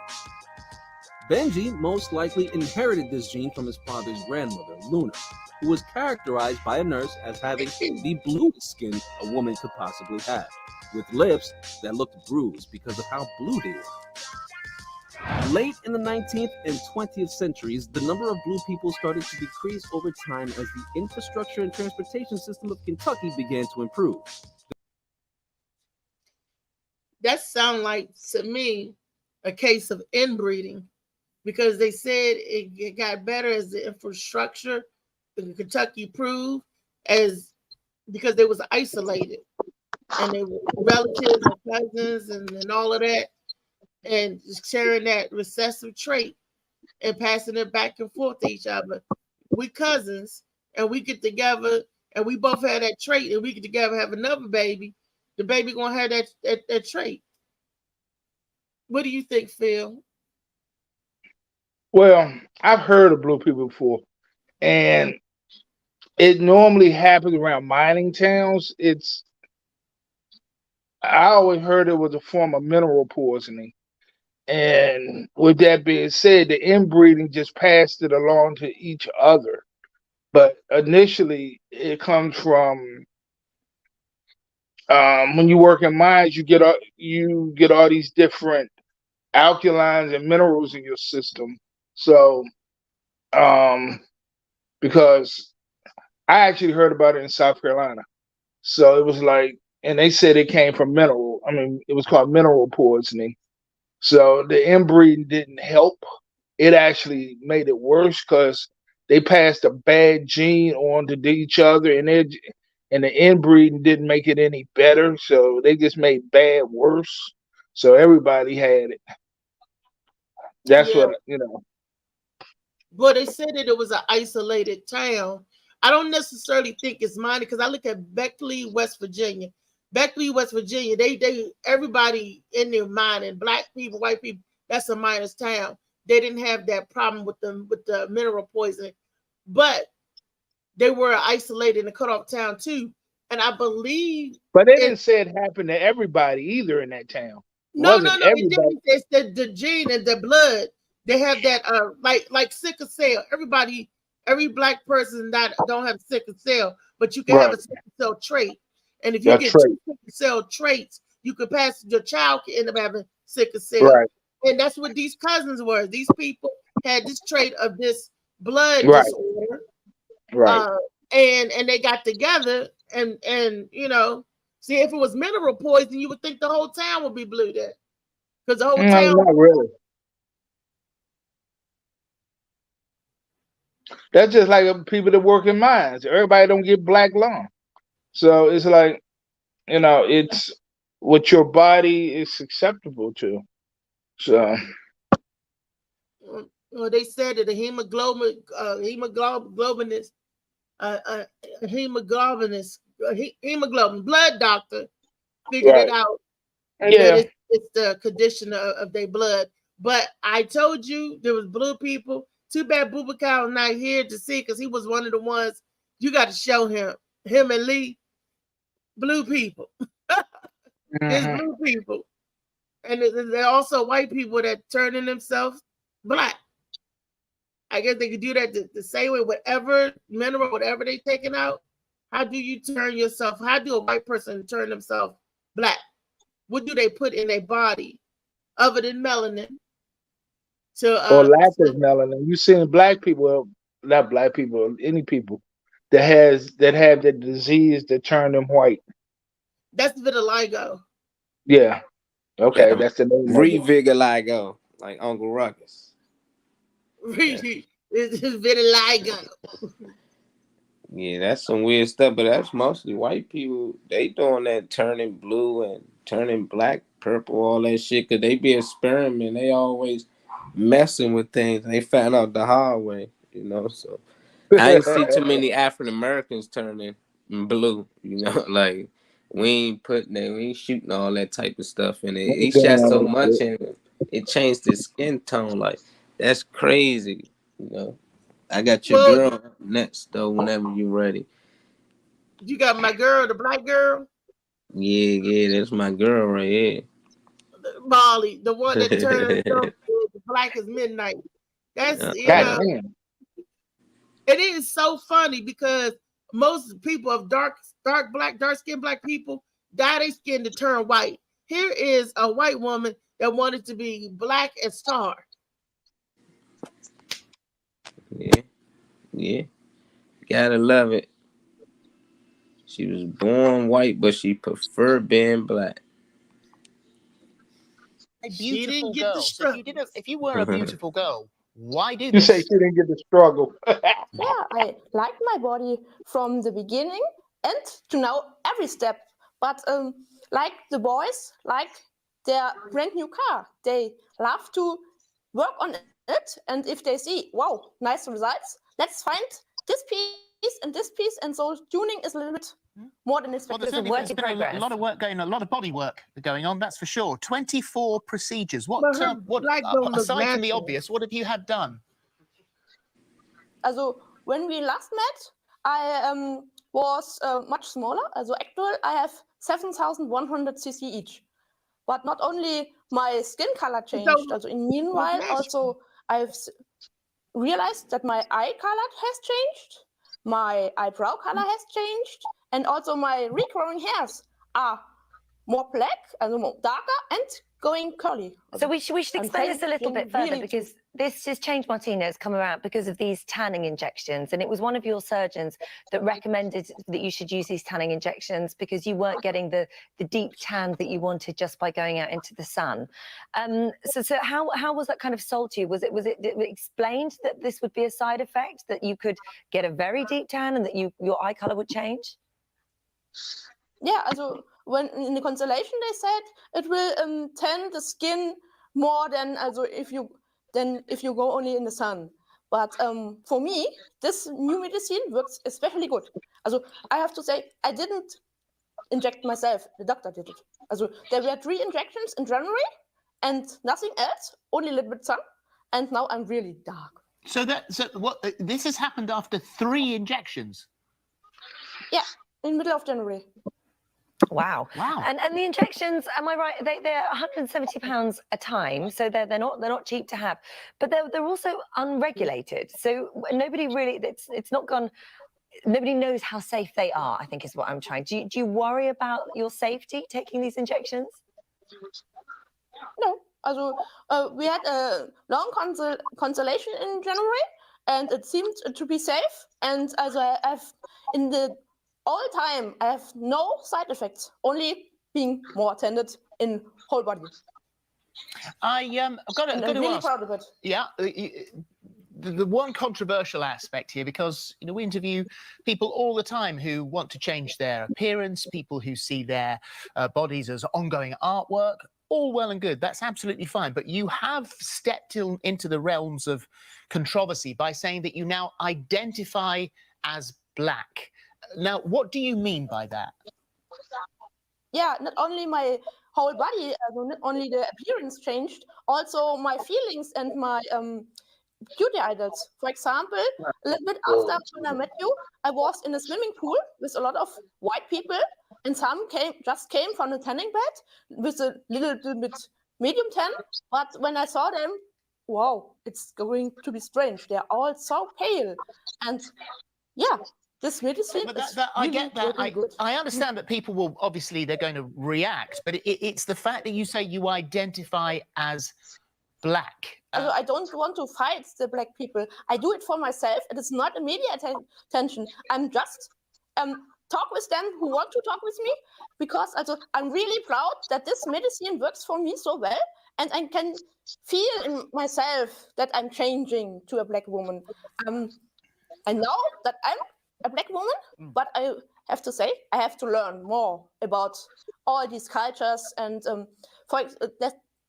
Benji most likely inherited this gene from his father's grandmother, Luna, who was characterized by a nurse as having the bluest skin a woman could possibly have, with lips that looked bruised because of how blue they were. Late in the 19th and 20th centuries, the number of blue people started to decrease over time as the infrastructure and transportation system of Kentucky began to improve. That sounds like, to me, a case of inbreeding, because they said it got better as the infrastructure in Kentucky improved, as because they was isolated and they were relatives and cousins and all of that, and sharing that recessive trait and passing it back and forth to each other. We cousins, and we get together and we both have that trait, and we get together have another baby. The baby gonna have that trait. What do you think, Phil? Well, I've heard of blue people before, and it normally happens around mining towns. I always heard it was a form of mineral poisoning. And with that being said, the inbreeding just passed it along to each other. But initially, it comes from when you work in mines, you get all these different alkalines and minerals in your system. So, because I actually heard about it in South Carolina, so it was like, and they said it came from it was called mineral poisoning. So the inbreeding didn't help. It actually made it worse because they passed a bad gene on to each other, and the inbreeding didn't make it any better. So they just made bad worse. So everybody had it. That's what. Well, they said that it was an isolated town. I don't necessarily think it's mine, because I look at Beckley, West Virginia. Beckley, West Virginia, they everybody in their mining, black people, white people, that's a miner's town. They didn't have that problem with the mineral poisoning, but they were isolated in a cut-off town too. And I believe, but they didn't say it happened to everybody either in that town. No, Wasn't it everybody? didn't. It's the gene and the blood. They have that like sickle cell. Every black person that don't have sickle cell, but you can have Right. a sickle cell trait. And if you That get trait. two sickle cell traits, you could pass. Your child can end up having sickle cell. Right. And that's what these cousins were. These people had this trait of this blood Right. disorder. Right. And they got together and see, if it was mineral poison, you would think the whole town would be blue then. Because the whole town. Not really. That's just like people that work in mines. Everybody don't get black lung. So it's like, it's what your body is susceptible to. So Well, they said that the hemoglobin blood doctor figured it out. Yeah. That it's the condition of their blood. But I told you there was blue people. Too bad Boubacar was not here to see, because he was one of the ones you got to show him and Lee. Blue people. There's blue people. And there are also white people that turn in themselves black. I guess they could do that the same way. Whatever mineral, whatever they taking out, how do you turn yourself? How do a white person turn themselves black? What do they put in their body other than melanin? Or lack of melanin. You seen black people, not black people, any people that have the disease that turn them white. That's vitiligo. Yeah. Okay, Yeah. that's the name. Revigiligo, like Uncle Ruckus. Really, it's vitiligo. Yeah, that's some weird stuff, but that's mostly white people. They doing that turning blue and turning black, purple, all that shit, because they be experimenting. They always messing with things. They found out the hard way, so I ain't see too many African Americans turning blue, like we ain't shooting all that type of stuff in it. He shot so much and it changed his skin tone. Like, that's crazy, I got your girl up next though, whenever you ready. You got my girl, the black girl? Yeah, that's my girl right here. Molly, the one that turned black as midnight. That's it is so funny, because most people of dark skinned black people dye their skin to turn white. Here is a white woman that wanted to be black as star. Yeah, gotta love it. She was born white, but she preferred being black. A beautiful girl. So if you were a beautiful girl, why do You this? say she didn't get the struggle. Yeah, I like my body from the beginning and to now every step. But like the boys, like their brand new car, they love to work on it. And if they see, wow, nice results, let's find this piece and this piece. And so tuning is a little bit more than expected. Well, there's been a lot of work going on, a lot of body work going on, that's for sure. 24 procedures. What aside from the obvious, what have you had done? Also, when we last met, I was much smaller. Also, actually, I have 7,100 cc each. But not only my skin color changed. Also, in meanwhile, also I've realized that my eye color has changed, my eyebrow color has changed, and also my regrowing hairs are more black and more darker and going curly. So we should explain this a little bit further, because this has changed, Martina, has come around because of these tanning injections. And it was one of your surgeons that recommended that you should use these tanning injections because you weren't getting the deep tan that you wanted just by going out into the sun. So how was that kind of sold to you? Was it explained that this would be a side effect, that you could get a very deep tan and that your eye color would change? Yeah, also when in the constellation they said it will tan the skin more than if you go only in the sun. But for me, this new medicine works especially good. Also I have to say, I didn't inject myself. The doctor did it. Also there were 3 injections in January and nothing else, only a little bit sun, and now I'm really dark. So what this has happened after 3 injections? Yeah, in middle of January. Wow. Wow. And the injections, am I right? They're £170 a time, so they're not cheap to have, but they're also unregulated. So nobody really, it's not gone. Nobody knows how safe they are, I think is what I'm trying. Do you worry about your safety taking these injections? No. Also, we had a long consultation in January, and it seemed to be safe. And as I have in the all time, I have no side effects, only being more attended in whole body. I've got to really ask. proud of it. Yeah. The one controversial aspect here, because we interview people all the time who want to change their appearance, people who see their bodies as ongoing artwork. All well and good. That's absolutely fine. But you have stepped into the realms of controversy by saying that you now identify as Black. Now, what do you mean by that? Yeah, not only my whole body, not only the appearance changed, also my feelings and my beauty idols. For example, a little bit after when I met you, I was in a swimming pool with a lot of white people, and some just came from the tanning bed with a little bit medium tan. But when I saw them, wow, it's going to be strange. They're all so pale, and yeah. This medicine I get that. I understand that people will, obviously, they're going to react, but it's the fact that you say you identify as Black. I don't want to fight the Black people. I do it for myself. It is not a media attention. I'm just talk with them who want to talk with me, because I'm really proud that this medicine works for me so well, and I can feel in myself that I'm changing to a Black woman. I know that I'm a Black woman, but I have to say I have to learn more about all these cultures, and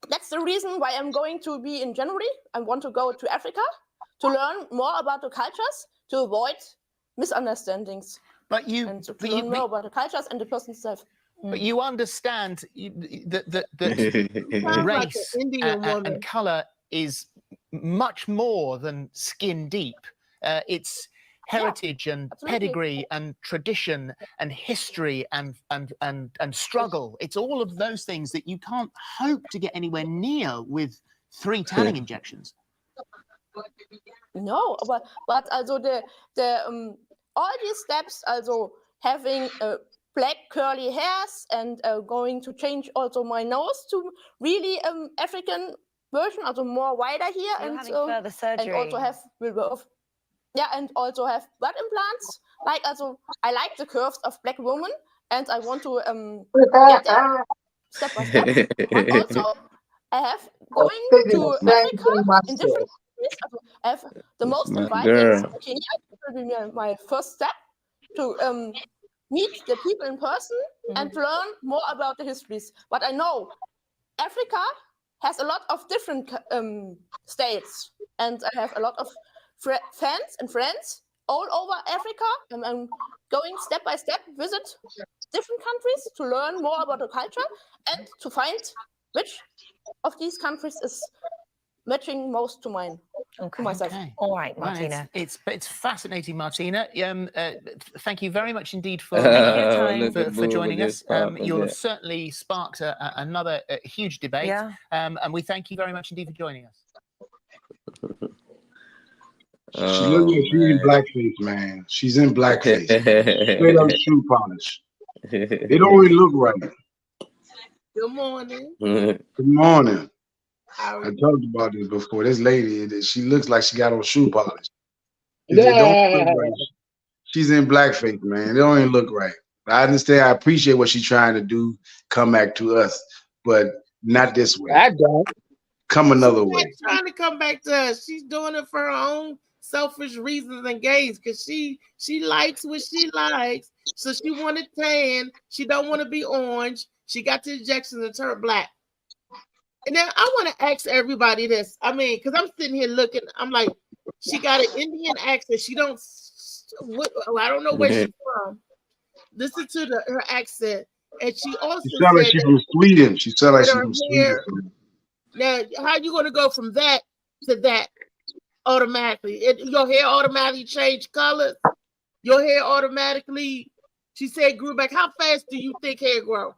that's the reason why I'm going to be in January. I want to go to Africa to learn more about the cultures, to avoid misunderstandings. But you learn more about the cultures and the person itself. But you understand that race and color is much more than skin deep. It's heritage and pedigree and tradition and history and struggle. It's all of those things that you can't hope to get anywhere near with 3 tanning injections. No, but also the all these steps, also having black curly hairs and going to change also my nose to really African version, also more wider here, You're and having further surgery. and also have and also have butt implants. Like, also, I like the curves of Black women, and I want to get them step by step. But also, I have going to Africa in different countries. I have the most invited Kenya. It will be my first step to meet the people in person and learn more about the histories. But I know Africa has a lot of different states, and I have a lot of fans and friends all over Africa, and I'm going step by step, visit different countries to learn more about the culture and to find which of these countries is matching most to mine, to myself. All right, Well, Martina. it's fascinating, Martina. Thank you very much indeed for joining us. You'll have certainly sparked another huge debate, and we thank you very much indeed for joining us. She looks like she's in blackface, man. She's in blackface. Straight up shoe polish. It don't really look right. Good morning. Good morning. I talked about this before. This lady, she looks like she got on shoe polish. It don't look right. She's in blackface, man. It don't even look right. I understand. I appreciate what she's trying to do, come back to us, but not this way. I don't. Come another way. She's not trying to come back to us. She's doing it for her own selfish reasons and gains, because she likes what she likes. So she wanted tan. She don't want to be orange. She got the injections and turned black. And then I want to ask everybody this. I mean, because I'm sitting here looking, I'm like, she got an Indian accent. She don't, I don't know where she's from. Listen to her accent. And she also She sounds like she's from Sweden. She sounds like she's from Sweden. Now, how you going to go from that to that automatically? Your hair automatically change colors. Your hair automatically She said it grew back. How fast do you think hair grow?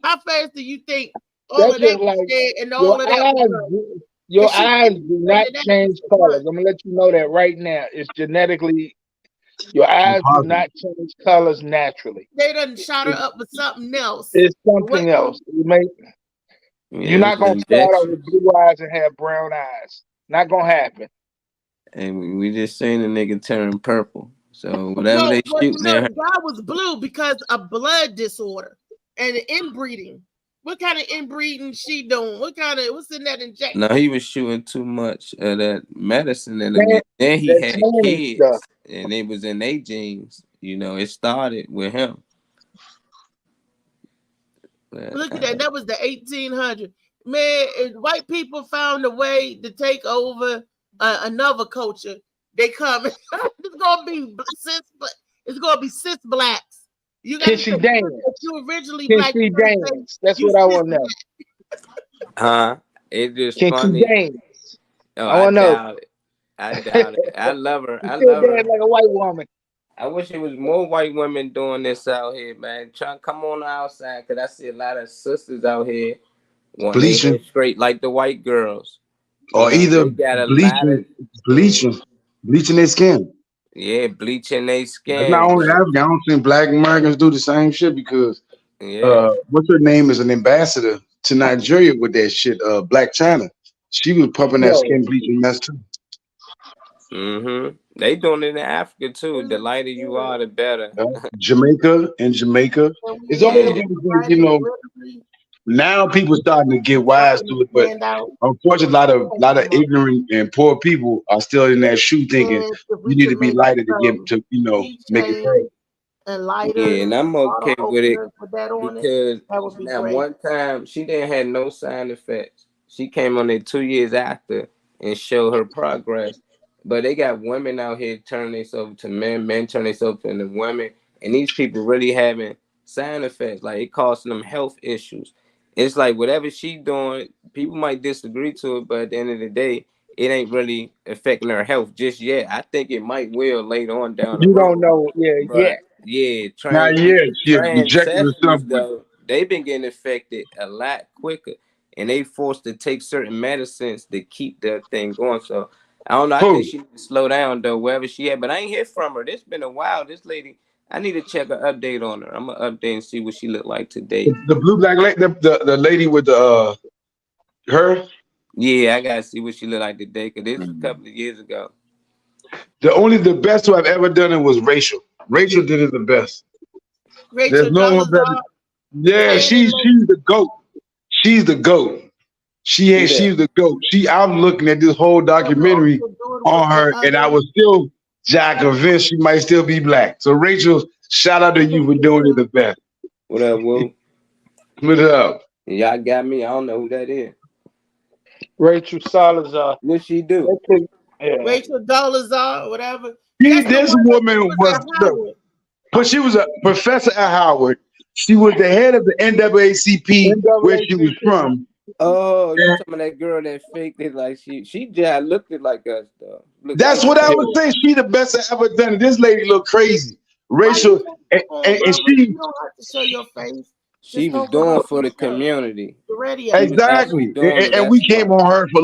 How fast do you think all That's of that just like shit and all of that would grow? your And she eyes keeps do not saying that change for colors. months. I'm gonna let you know that right now. It's genetically. Your eyes do Impossible. not change colors naturally. They done shot her up with something else. It's What something else. You're Yeah, not gonna start out injection. with blue eyes and have brown eyes. Not gonna happen. And we just seen the nigga turn purple. So whatever they shooting no, at the her. guy was blue because of blood disorder and inbreeding. What kind of inbreeding she doing? What's in that injection? No, he was shooting too much of that medicine in him. Then he had kids, and it was in their genes. You know, it started with him. But, Look at that. That was the 1800s. Man, if white people found a way to take over another culture, they come. It's gonna be cis blacks. You got Can she dance? You originally Can black. she dance? That's what I want to know. It's just Can funny. she dance? Oh, I want to know. doubt it. I doubt it. I love her. I She love her. dance like a white woman. I wish it was more white women doing this out here, man. Trying to come on the outside, because I see a lot of sisters out here wanting their Bleaching. hair straight like the white girls. Or You know, either they got a lot of bleaching their skin. yeah, bleaching their skin. That's not only African. I don't think Black Americans do the same shit because what's her name is an ambassador to Nigeria with that shit. Black China. She was pumping that skin bleaching mess too. They doing it in Africa too. The lighter you are, the better. Jamaica. It's always been, you know. Now people starting to get wise to it, but unfortunately, a lot of ignorant and poor people are still in that shoe thinking you need to be lighter to get to, you know, make it right. And lighter. Yeah, and I'm okay with it because now one time she didn't have no side effects. She came on there 2 years after and showed her progress. But they got women out here turning themselves to men, men turning themselves into women, and these people really having side effects. Like it costing them health issues. It's like whatever she doing, people might disagree to it, but at the end of the day, it ain't really affecting her health just yet. I think it might will later on down the road. You don't know, Yeah, She injected herself though, they've been getting affected a lot quicker, and they forced to take certain medicines to keep the thing going. So I don't know. I think she needs to slow down though, wherever she at. But I ain't hear from her. It's been a while. This lady, I need to check an update on her. I'm gonna update and see what she look like today. The blue black lady, the lady with the her. Yeah, I gotta see what she look like today because this was a couple of years ago. The best who I've ever done it was Rachel. Rachel did it the best. There's no one better. Yeah, she's the GOAT. She's the GOAT. She's the GOAT. I'm looking at this whole documentary on her, and I was still convinced she might still be black. So Rachel, shout out to you for doing it the best. What up, Will? What up? Y'all got me. I don't know who that is. Rachel Salazar. What she do? Rachel Dolezal, whatever. This woman was, but she was a professor at Howard. She was the head of the NAACP, where she was from. Oh, you talking about that girl that faked it like she just looked it like us though. That's what I was saying. She the best I ever done. This lady look crazy. Rachel, and she. You don't have to show your face. She was doing for the community. Exactly. And we came on her for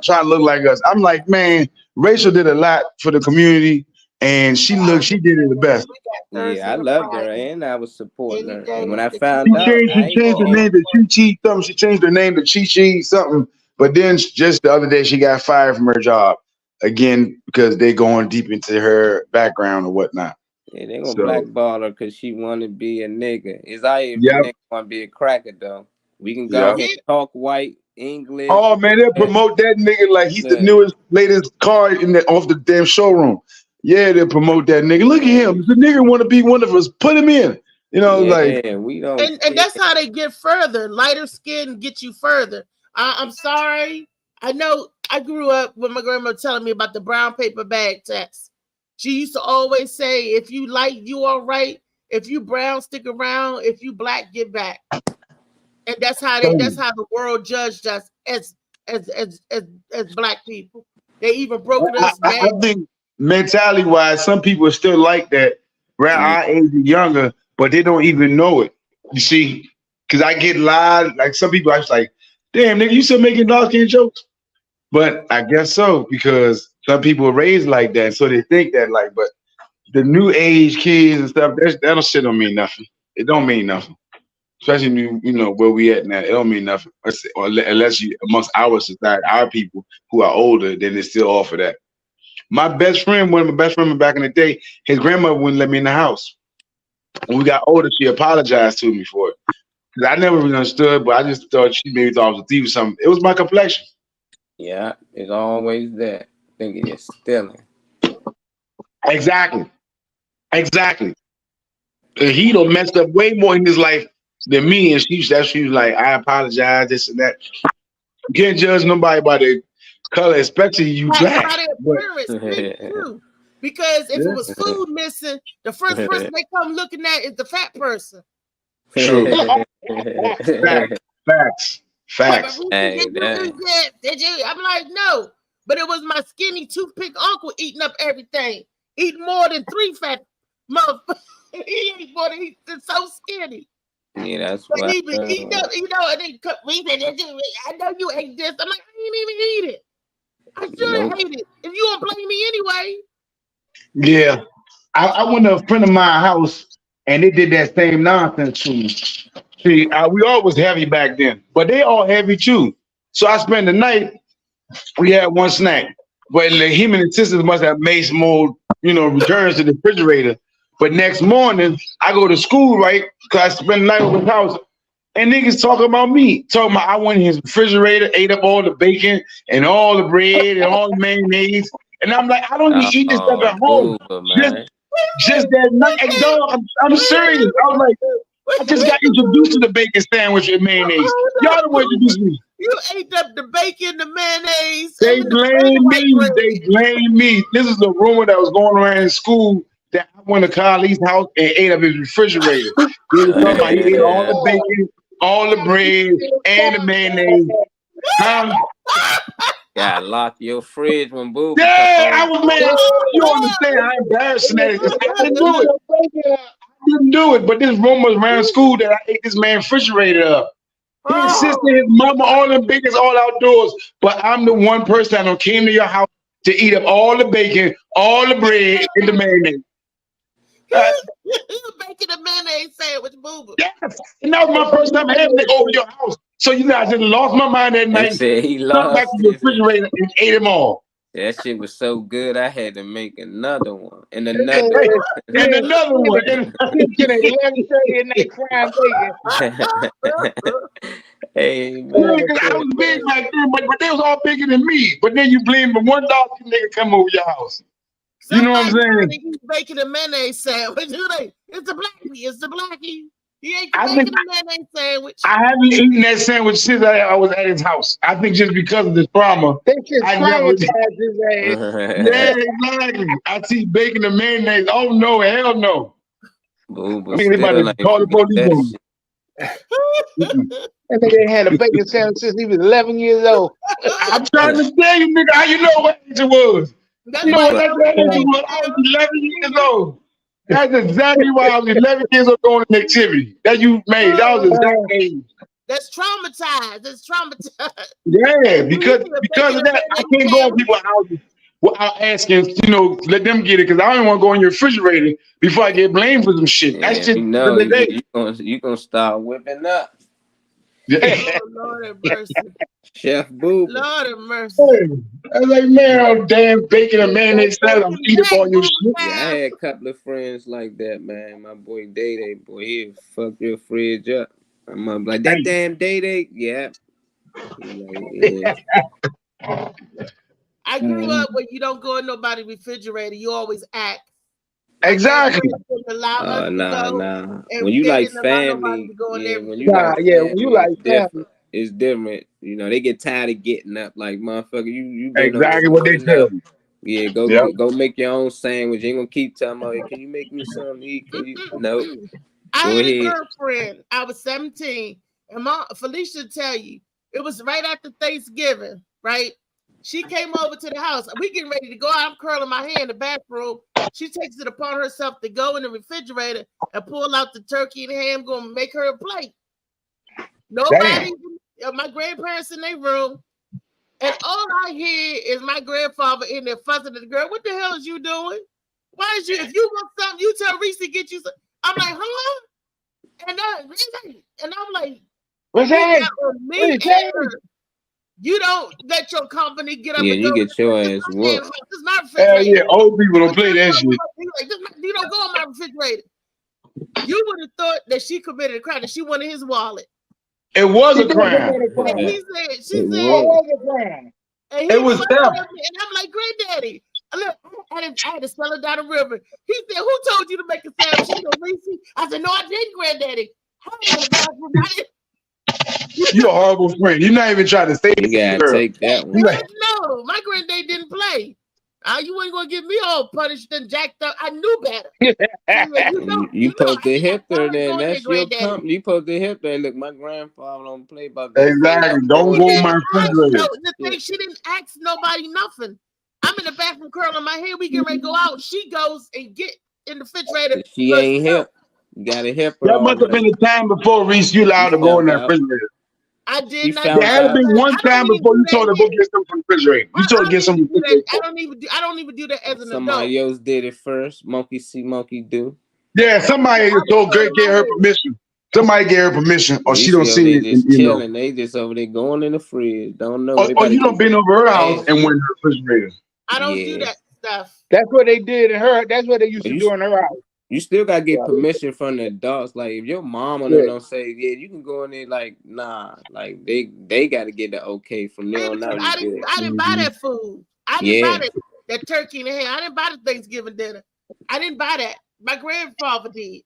trying to look like us. I'm like, man, Rachel did a lot for the community, and she did it the best. Yeah, I loved her, and I was supporting her. And when I found out, she changed her name to Chi something. She changed her name to Chi something. But then just the other day, she got fired from her job again because they going deep into her background or whatnot. Yeah, they gonna blackball her because she want to be a nigga. It's all if you want to be a cracker though. We can go ahead and talk white English. Oh man, they'll promote that nigga like he's the newest, latest car off the damn showroom. Yeah, they'll promote that nigga. Look at him. The nigga want to be one of us. Put him in. You know, we don't. And that's how they get further. Lighter skin get you further. I'm sorry. I know I grew up with my grandma telling me about the brown paper bag test. She used to always say, if you light, you all right. If you brown, stick around. If you black, get back. And that's how the world judged us as black people. They even broken us down. I think mentality wise, some people are still like that. around our age and younger, but they don't even know it. You see, because I get lied. Like some people, I was like, "Damn, nigga, you still making dark skin jokes?" But I guess so because some people are raised like that, so they think that like. But the new age kids and stuff, that shit don't mean nothing. It don't mean nothing. Especially you know where we at now, it don't mean nothing. Unless you amongst our society, our people who are older, then they still offer that. My best friend, one of my best friends back in the day, his grandmother wouldn't let me in the house. When we got older, she apologized to me for it. Cause I never really understood, but I just thought she maybe thought I was a thief or something. It was my complexion. Yeah, it's always that. Thinking you're stealing. Exactly. He done messed up way more in his life than me, and she was like, I apologize, this and that. You can't judge nobody by their color, especially you black. By their appearance, too. Because if it was food missing, the first person they come looking at is the fat person. True. Facts. Hey, did you? I'm like, no. But it was my skinny toothpick uncle eating up everything. Eating more than 3 fat motherfuckers. He ate more than he's so skinny. Yeah, that's but why. He know, and they cut me. I know you ate this. I'm like, I didn't even eat it. I should have ate it. If you don't blame me anyway. Yeah. I went to a friend of mine's house and they did that same nonsense to me. See, we all was heavy back then, but they all heavy too. So I spent the night, we had one snack. But him and his sisters must have made some more, returns to the refrigerator. But next morning, I go to school, right? Because I spent the night over his house. And niggas talking about me. Talking about I went in his refrigerator, ate up all the bacon and all the bread and all the mayonnaise. And I'm like, I don't even eat this stuff at home. Just that night. Hey, dog, I'm serious. I was like, I just got introduced to the bacon sandwich and mayonnaise. Y'all the one introduced me. You ate up the bacon, the mayonnaise. They blame me. This is the rumor that was going around in school that I went to Kylie's house and ate up his refrigerator. He was talking about he ate all the bacon, all the bread, and the mayonnaise. Gotta lock your fridge when boo. Yeah, I was mad. You understand? I'm embarrassing that. I didn't do it. I didn't do it, but this rumor around school that I ate this man's refrigerator up. His sister, his mama, all them bacons, all outdoors. But I'm the one person that came to your house to eat up all the bacon, all the bread, and the mayonnaise. Bacon and mayonnaise sandwich, boo. Yes, and that was my first time having it over your house. So I just lost my mind that night. He lost back to the refrigerator and ate them all. That shit was so good, I had to make another one and another one. And another one. And they crying bacon. Hey, man. I was big back then, but they was all bigger than me. But then you blame the $1 nigga come over your house. You know what I'm saying? Eat bacon and mayonnaise sandwich. It's the blackie. It's the blackie. He ate the bacon and mayonnaise sandwich. I haven't eaten that sandwich since I was at his house. I think just because of this trauma. They just traumatized his ass. Yeah, exactly. I see bacon and mayonnaise. Oh no, hell no. Boo, I mean, anybody like call the police. I think they had a bacon sandwich since he was 11 years old. I'm trying to tell you, nigga, how you know what age it was? You know what age it was? I was 11 years old. That's exactly why I was 11 years old going to activity. That you made. That was the exact age. That's traumatized. That's traumatized. Yeah, because of that, I can't go in people's houses without asking, let them get it, because I don't want to go in your refrigerator before I get blamed for some shit. Yeah, That's just you gonna start whipping up. Oh, Lord have mercy. Chef Boo. Lord have mercy. I was like, man, oh, damn bacon and mayonnaise salad, I'm eating up all your shit. Yeah, I had a couple of friends like that, man. My boy Day, boy, he'll fuck your fridge up. I'm like, that damn Day, yeah. Like, yeah. I grew up where you don't go in nobody's refrigerator. You always act. Exactly. Nah. When you like family, when you like family, it's different. They get tired of getting up. Like, motherfucker, you exactly what they tell you. Yeah, go make your own sandwich. You ain't gonna keep telling me, can you make me something to eat? No. I had a girlfriend. I was 17, and Felicia tell you it was right after Thanksgiving, right? She came over to the house. We getting ready to go out. I'm curling my hair in the bathroom. She takes it upon herself to go in the refrigerator and pull out the turkey and ham, going to make her a plate. Nobody, my grandparents in their room, and all I hear is my grandfather in there fussing at the girl. What the hell is you doing? Why is you? If you want something, you tell Reese to get you some. I'm like, huh? And I'm like, what's that? You don't let your company get up Yeah, and you go. get your ass whooped. This is my Hell refrigerator. yeah, old people don't play that shit. Like, you don't go on my refrigerator. You would have thought that she committed a crime, that she wanted his wallet. It was a crime. And he said, she said, What was a crime? and It was theft. and I'm like, Granddaddy, look, I had to sell it down the river. He said, who told you to make a sandwich? She goes, Reese. I said, no, I didn't, Granddaddy. You're a horrible friend. You're not even trying to save You gotta girl. take that one. No, my granddad didn't play. You wasn't gonna get me all punished and jacked up. I knew better. You supposed to hit her then. That's your company. You supposed to hit her. Look, my grandfather don't play about that. Exactly. Don't go on my refrigerator. So the thing, she didn't ask nobody nothing. I'm in the bathroom curling my hair. We get ready to go out. She goes and get in the refrigerator. She ain't hip. You gotta hip her. That must have been the time before Reese you allowed to go in that refrigerator. I did not. There had to be one time before you told her to go get some from the refrigerator. You told her to get some from the refrigerator. I don't even do that as an Somebody adult. else did it first. Monkey see, monkey do. Yeah, somebody told Greg gave her permission. Somebody gave her permission, or she don't see it. They just chilling. They just over there going in the fridge. Don't know. Or you don't been over her house and went in the refrigerator. I don't do that stuff. That's what they did in her. That's what they used to do in her house. You still gotta get permission from the adults. Like if your mom or them don't say, yeah, you can go in there. Like nah, like they gotta get the okay from them on out. I didn't buy that food. I didn't buy that turkey and ham. I didn't buy the Thanksgiving dinner. I didn't buy that. My grandfather did,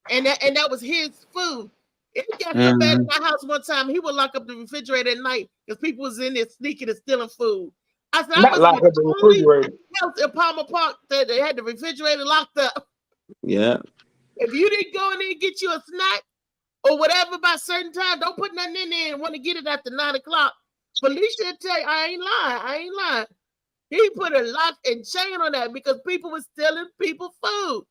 and that was his food. It got so bad in my house one time. He would lock up the refrigerator at night because people was in there sneaking and stealing food. I said, I was lock up the refrigerator. House in Palmer Park that they had the refrigerator locked up. Yeah. If you didn't go in there and get you a snack or whatever by a certain time, don't put nothing in there and want to get it after 9 o'clock. Felicia will tell you, I ain't lying. He put a lock and chain on that because people were stealing people's food.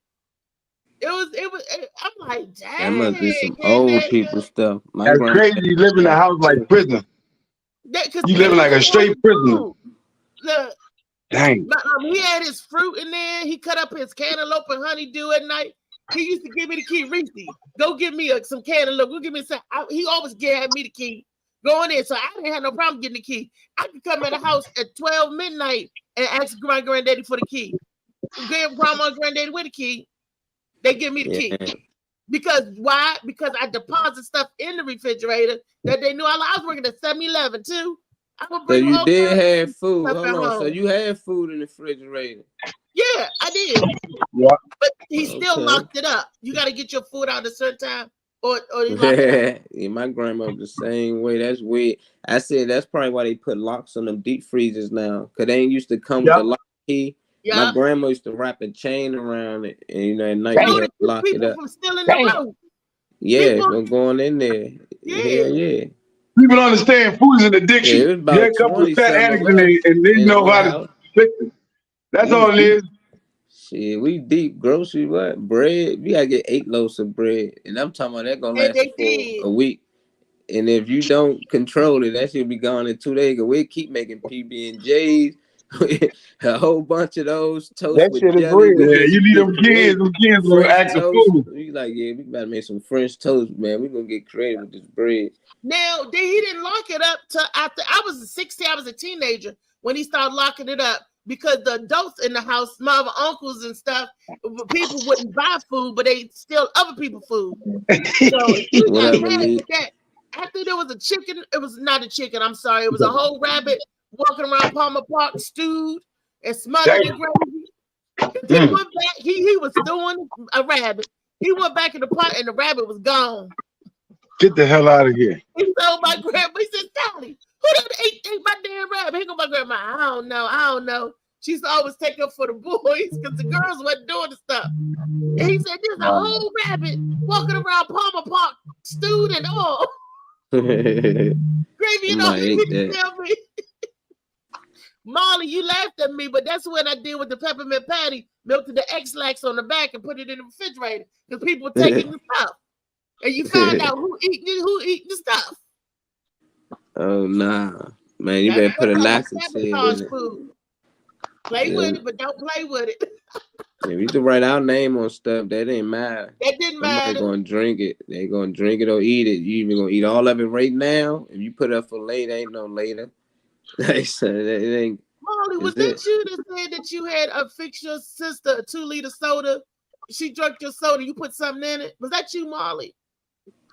It was. I'm like, damn. That must be some old people stuff. That's crazy. You live in a house like prison. You living like a straight prisoner. Look. Dang. He had his fruit in there. He cut up his cantaloupe and honeydew at night. He used to give me the key. Reese, go give me some cantaloupe. Go give me some. He always gave me the key. Go in there. So I didn't have no problem getting the key. I could come in the house at 12 midnight and ask my granddaddy for the key. Grandma and granddaddy with the key. They give me the key. Because why? Because I deposit stuff in the refrigerator that they knew. I was working at 7-Eleven too. So you did have food. Hold on. So you had food in the refrigerator. Yeah, I did. Yeah. But he still locked it up. You got to get your food out at a certain time, or yeah, my grandma was the same way. That's weird. I said that's probably why they put locks on them deep freezers now, because they ain't used to come with the lock key. My grandma used to wrap a chain around it, and at night you had to lock it up. From stealing the road. Yeah, from going in there. Yeah. People don't understand food is an addiction. You had a couple of fat addicts in there, and they know how to fix it. That's all it is. Shit, we deep grocery. What bread? We gotta get 8 loaves of bread, and I'm talking about that gonna last for a week. And if you don't control it, that should be gone in 2 days. We keep making PB&Js, a whole bunch of those toast that with shit is jelly. real. Yeah, you need them kids will act the food. We like, yeah, we gotta make some French toast, man. We gonna get creative with this bread. Now, he didn't lock it up till after I was 16. I was a teenager when he started locking it up because the adults in the house, my uncles and stuff, people wouldn't buy food, but they steal other people's food. So he got mad at that. After there was a chicken, it was not a chicken. I'm sorry, it was a whole rabbit walking around Palmer Park, stewed and smothered in gravy. He went back. He was doing a rabbit. He went back in the pot and the rabbit was gone. Get the hell out of here. He told my grandma, he said, Sally, who done ate my damn rabbit? Here go my grandma. I don't know. She used to always take up for the boys because the girls wasn't doing the stuff. And he said, there's a whole rabbit walking around Palmer Park, stewed and all. Gravy, you know, he didn't tell me. Molly, you laughed at me, but that's what I did with the peppermint patty. Melted the X-Lax on the back and put it in the refrigerator because people were taking the stuff, and you found out who eating the stuff. Oh nah, man, you better put a laxative in it. Food. Play with it, but don't play with it. If you can write our name on stuff, that ain't matter. That didn't matter. They're gonna drink it. They gonna drink it or eat it. You even gonna eat all of it right now. If you put it up for later, ain't no later. They said it ain't. Molly, was that you that said that you had fix your sister a 2-liter soda? She drank your soda. You put something in it. Was that you, Molly?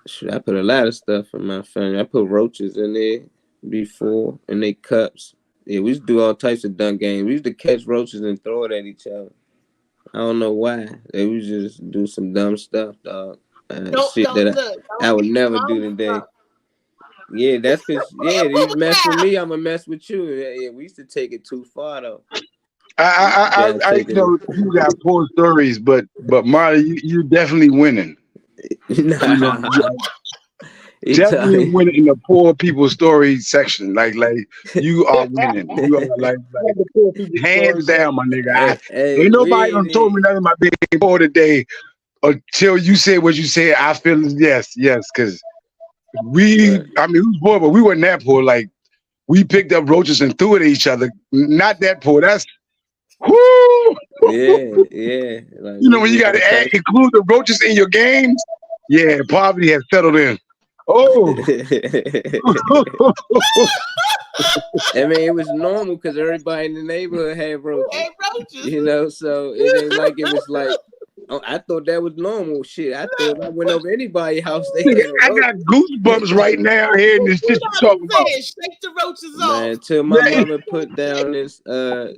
Shit, I put a lot of stuff in my family. I put roaches in there before, and they cups. Yeah, we used to do all types of dumb games. We used to catch roaches and throw it at each other. I don't know why. They would just do some dumb stuff, dog. I would never do today. Yeah, that's because you mess with me, I'm gonna mess with you. Yeah, we used to take it too far though. I know you got poor stories, but Marley, you definitely winning. Definitely winning in the poor people story section. Like you are winning. You are like hands down, my nigga. Ain't nobody done told me nothing about being poor today until you said what you said. I feel yes, because we was poor, but we weren't that poor. Like we picked up roaches and threw it at each other. Not that poor. That's whoo. Yeah. Like, you know when you got to include the roaches in your games. Yeah, poverty has settled in. Oh, I mean, it was normal because everybody in the neighborhood had roaches. You know, so it ain't like it was like. Oh, I thought that was normal shit. I thought I went over anybody's house. I got goosebumps right now hearing this shit you talking about. Shake the roaches off. Man, till my mother put down this,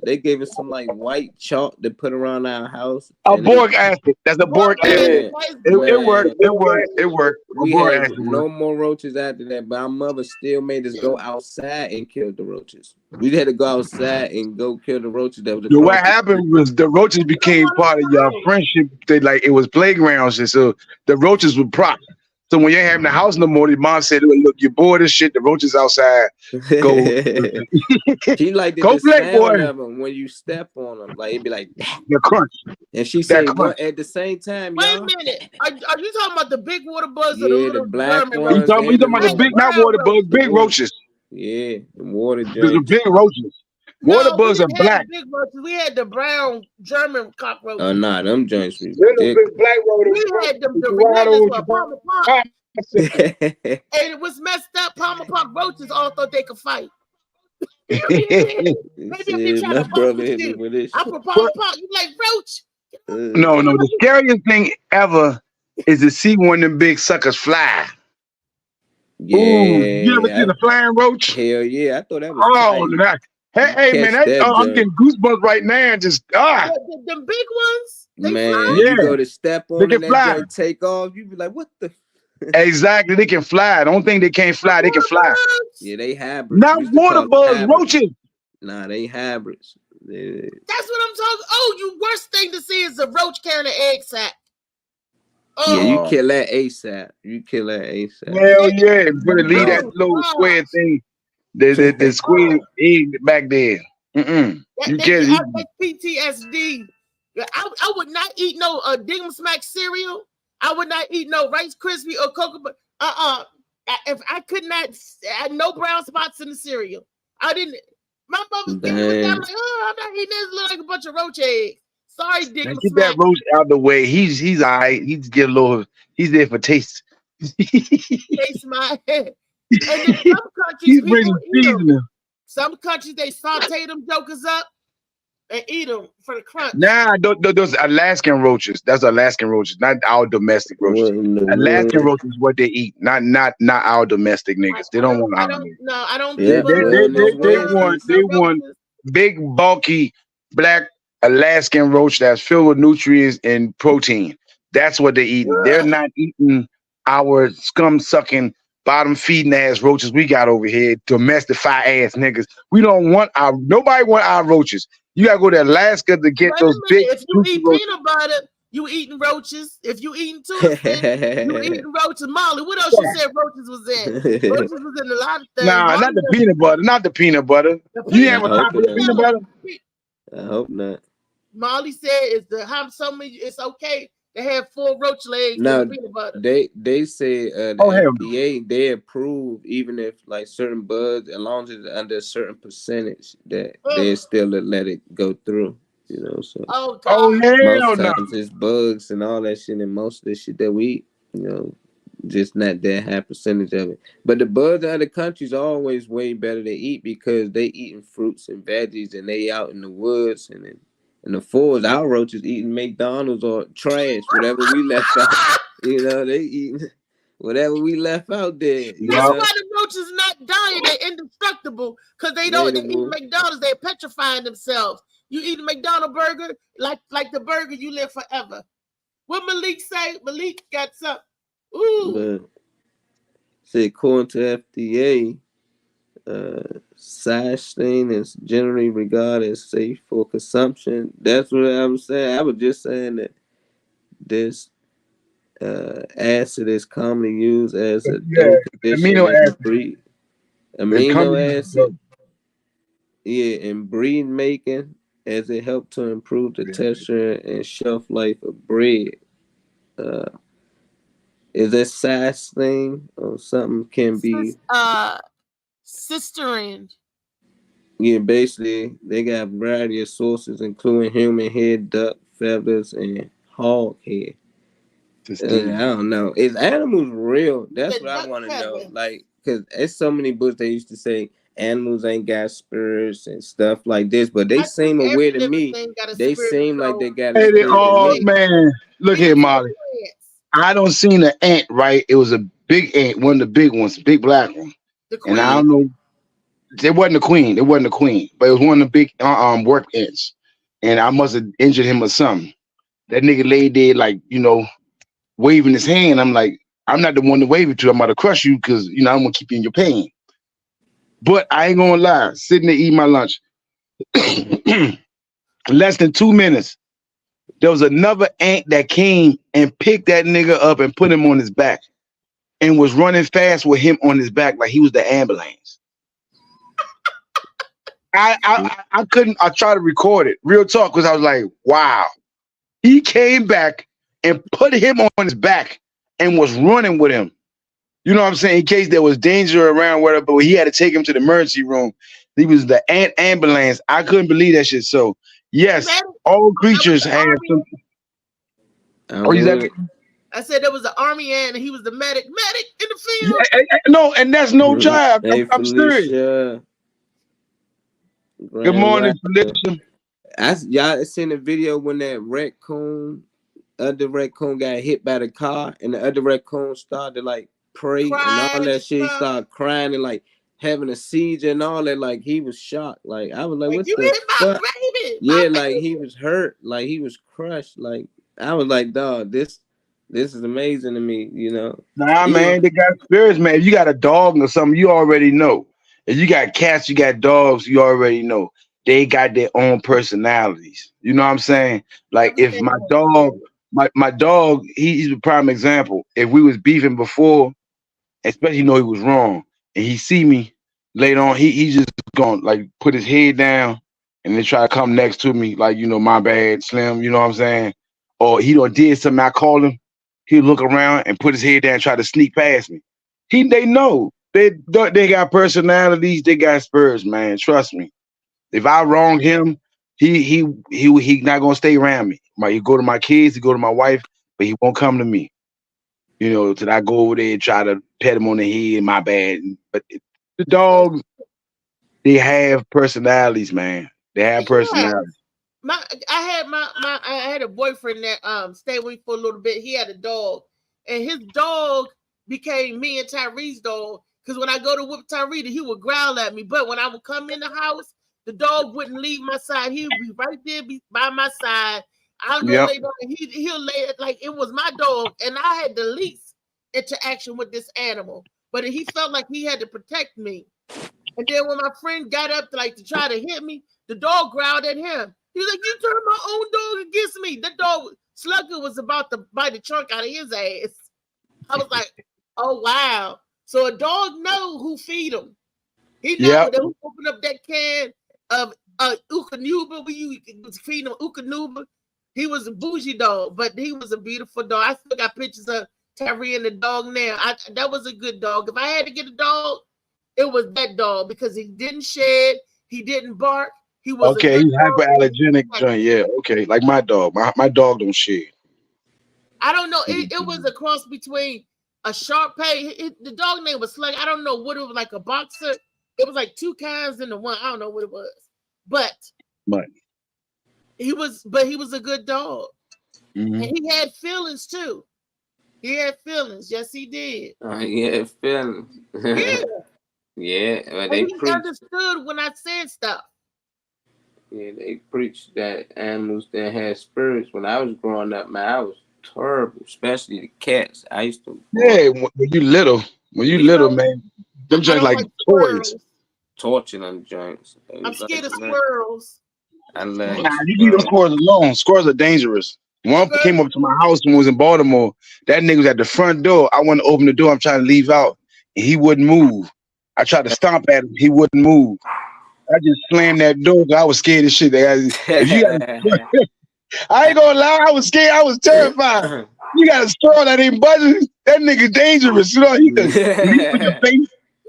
they gave us some like white chalk to put around our house. Boric acid. That's a boric acid. It worked. It worked. We had no more roaches after that, but our mother still made us go outside and kill the roaches. We had to go outside and go kill the roaches. That was what happened was the roaches became part of your friendship. They like it was playgrounds, and so the roaches were props. So when you're having the house no more, your mom said, "Look, you're bored as shit. The roaches outside. Go." She like go play, boy. Of them when you step on them, like it'd be like the crunch. And she said, "But at the same time, wait a minute. Are you talking about the big water bugs yeah, or the little black ones? You talking about the big, not water bugs, big roaches. Yeah, the water. The big roaches. Water bugs are black. Big roaches. We had the brown German cockroaches. Oh, nah, them joints. Big black roaches. We had the relentless Palmer Pop. And it was messed up. Palmer Pop roaches all thought they could fight. Maybe I'm trying to bump with you. I'm a Palmer Pop. You like roach? No. The scariest thing ever is to see one of them big suckers fly. Yeah. Ooh, you ever seen a flying roach? Hell yeah. I thought that was Hey man, I'm getting goosebumps right now. Just the big ones. Man, you go to step on it and take off. You be like, what the? Exactly, they can fly. Don't think they can't fly. They can fly. Yeah, they hybrids. Not water bugs, roaches. Nah, they hybrids. That's what I'm talking. Oh, you worst thing to see is a roach carrying an egg sac. Oh. Yeah, you kill that ASAP. Hell yeah, better leave that little square thing. The square egg back there. You can't. I get PTSD. I would not eat no Diggum Smack cereal. I would not eat no Rice Krispie or Cocoa. If I could not, I had no brown spots in the cereal. I didn't. My mother was like, I'm not eating this. Look like a bunch of roach eggs. Sorry, Diggum. Get that roach out the way. He's all right. He's get a little. He's there for taste. Taste my head. And in some countries, people eat them. Some countries they saute them jokers up and eat them for the crunch. Nah, those Alaskan roaches. That's Alaskan roaches, not our domestic roaches. Alaskan roaches is what they eat, not our domestic niggas. They don't want our niggas. No, I don't. Yeah, they want big, bulky, black Alaskan roach that's filled with nutrients and protein. That's what they eat. They're not eating our scum sucking, bottom feeding ass roaches we got over here, domestify ass niggas. We don't want nobody want our roaches. You gotta go to Alaska to get those big. If you eat peanut butter, You eating roaches. If you eating tuna fish, you eating roaches. Molly, what else you said roaches was in? Roaches was in a lot of things. Nah, not the peanut butter. Not the peanut butter. You have a top of the peanut butter? I hope not. Molly said it's it's okay to have 4 roach legs No, in peanut butter. they say the FDA they approve even if like certain buds, as long as it's under a certain percentage, that they still let it go through. You know, so oh God. Hell most times it's bugs and all that shit, and most of the shit that we eat, you know, just not that high percentage of it. But the bugs in other countries are always way better to eat because they eating fruits and veggies and they out in the woods and in the forest. Our roaches eating McDonald's or trash, whatever we left out. You know, they eating whatever we left out there. That's why the roaches not dying. They're indestructible because they eat McDonald's. They're petrifying themselves. You eat a McDonald's burger, like the burger, you live forever. What Malik say? Malik got something. Ooh. Say according to FDA, Sashing is generally regarded as safe for consumption. That's what I was saying. I was just saying that this acid is commonly used as a amino acid. Amino acid. Yeah, in bread making, as it helped to improve the texture and shelf life of bread. Is that size thing or something can be cysteine? Yeah, basically they got a variety of sources, including human head, duck feathers, and hog hair. I don't know. Is animals real? That's what I want to know. Like, because there's so many books they used to say animals ain't got spirits and stuff like this, but they seem aware to me. They seem like they got a spirit. Oh man, look here, Molly. I don't seen an ant, right? It was a big ant, one of the big ones, big black one. And I don't know. It wasn't a queen. It wasn't a queen, but it was one of the big work ants. And I must have injured him or something. That nigga laid there like, you know, waving his hand. I'm like, I'm not the one to wave it to. I'm about to crush you because, you know, I'm going to keep you in your pain. But I ain't going to lie. Sitting there eating my lunch. Less than 2 minutes, there was another ant that came and picked that nigga up and put him on his back and was running fast with him on his back like he was the ambulance. I couldn't, I tried to record it, real talk, because I was like, wow. He came back and put him on his back and was running with him. You know what I'm saying? In case there was danger around, whatever, but he had to take him to the emergency room. He was the ant ambulance. I couldn't believe that shit. So, yes, all creatures have some. I said there was an army ant and he was the medic in the field. Yeah, no, and that's no job. I'm serious. Good morning, Felicia. Y'all seen the video when that other raccoon got hit by the car, and the other raccoon started to like pray and all that shit. He started crying and like having a seizure and all that. Like he was shocked. Like I was like, "What the fuck?" Yeah, like he was hurt. Like he was crushed. Like I was like, "Dog, this is amazing to me." You know? Nah, man, they got spirits, man. If you got a dog or something, you already know. If you got cats, you got dogs, you already know. They got their own personalities. You know what I'm saying? Like if my dog, my dog, he's a prime example. If we was beefing before, especially he was wrong, and he see me later on, he just gonna like put his head down and then try to come next to me, like, you know, my bad, Slim, you know what I'm saying? Or he done did something, I call him, he'll look around and put his head down and try to sneak past me. They know. They got personalities, they got spurs, man. Trust me. If I wrong him, he not gonna stay around me. He go to my kids, he go to my wife, but he won't come to me. You know, till I go over there and try to pet him on the head, my bad. But the dogs, they have personalities, man. They have personalities. I had a boyfriend that stayed with me for a little bit. He had a dog, and his dog became me and Tyree's dog. Because when I go to whip Tyree, he would growl at me. But when I would come in the house, the dog wouldn't leave my side. He would be right there by my side. I'll go lay down, and he'll lay it like it was my dog. And I had the least interaction with this animal. But he felt like he had to protect me. And then when my friend got up to try to hit me, the dog growled at him. He was like, "You turned my own dog against me." The dog Slugger was about to bite the trunk out of his ass. I was like, oh wow. So a dog know who feed him. He know that who open up that can of Ukanuba when you was feeding him Ukanuba. He was a bougie dog, but he was a beautiful dog. I still got pictures of Terry and the dog now. That was a good dog. If I had to get a dog, it was that dog because he didn't shed, he didn't bark. He was okay. He's hyperallergenic joint. Yeah. Okay. Like my dog. My dog don't shed. I don't know. It was a cross between a Shar-Pei. The dog name was Slug. I don't know what it was, like a boxer. It was like two kinds in the one. I don't know what it was, but he was a good dog, and he had feelings too. He had feelings. Yes, he did. He had feelings. Yeah. Yeah, but And he understood when I said stuff. Yeah, they preached that animals that had spirits. When I was growing up, man, I was terrible, especially the cats. I used to. Yeah, when you little, man, them joints like toys. Torching them joints. I'm scared of squirrels. I love. Nah, you leave them squirrels alone. Squirrels are dangerous. One came up to my house when I was in Baltimore. That nigga was at the front door. I went to open the door. I'm trying to leave out, and he wouldn't move. I tried to stomp at him. He wouldn't move. I just slammed that door. I was scared as shit. If you I ain't gonna lie. I was scared. I was terrified. You got a squirrel that ain't budging. That nigga dangerous. You know,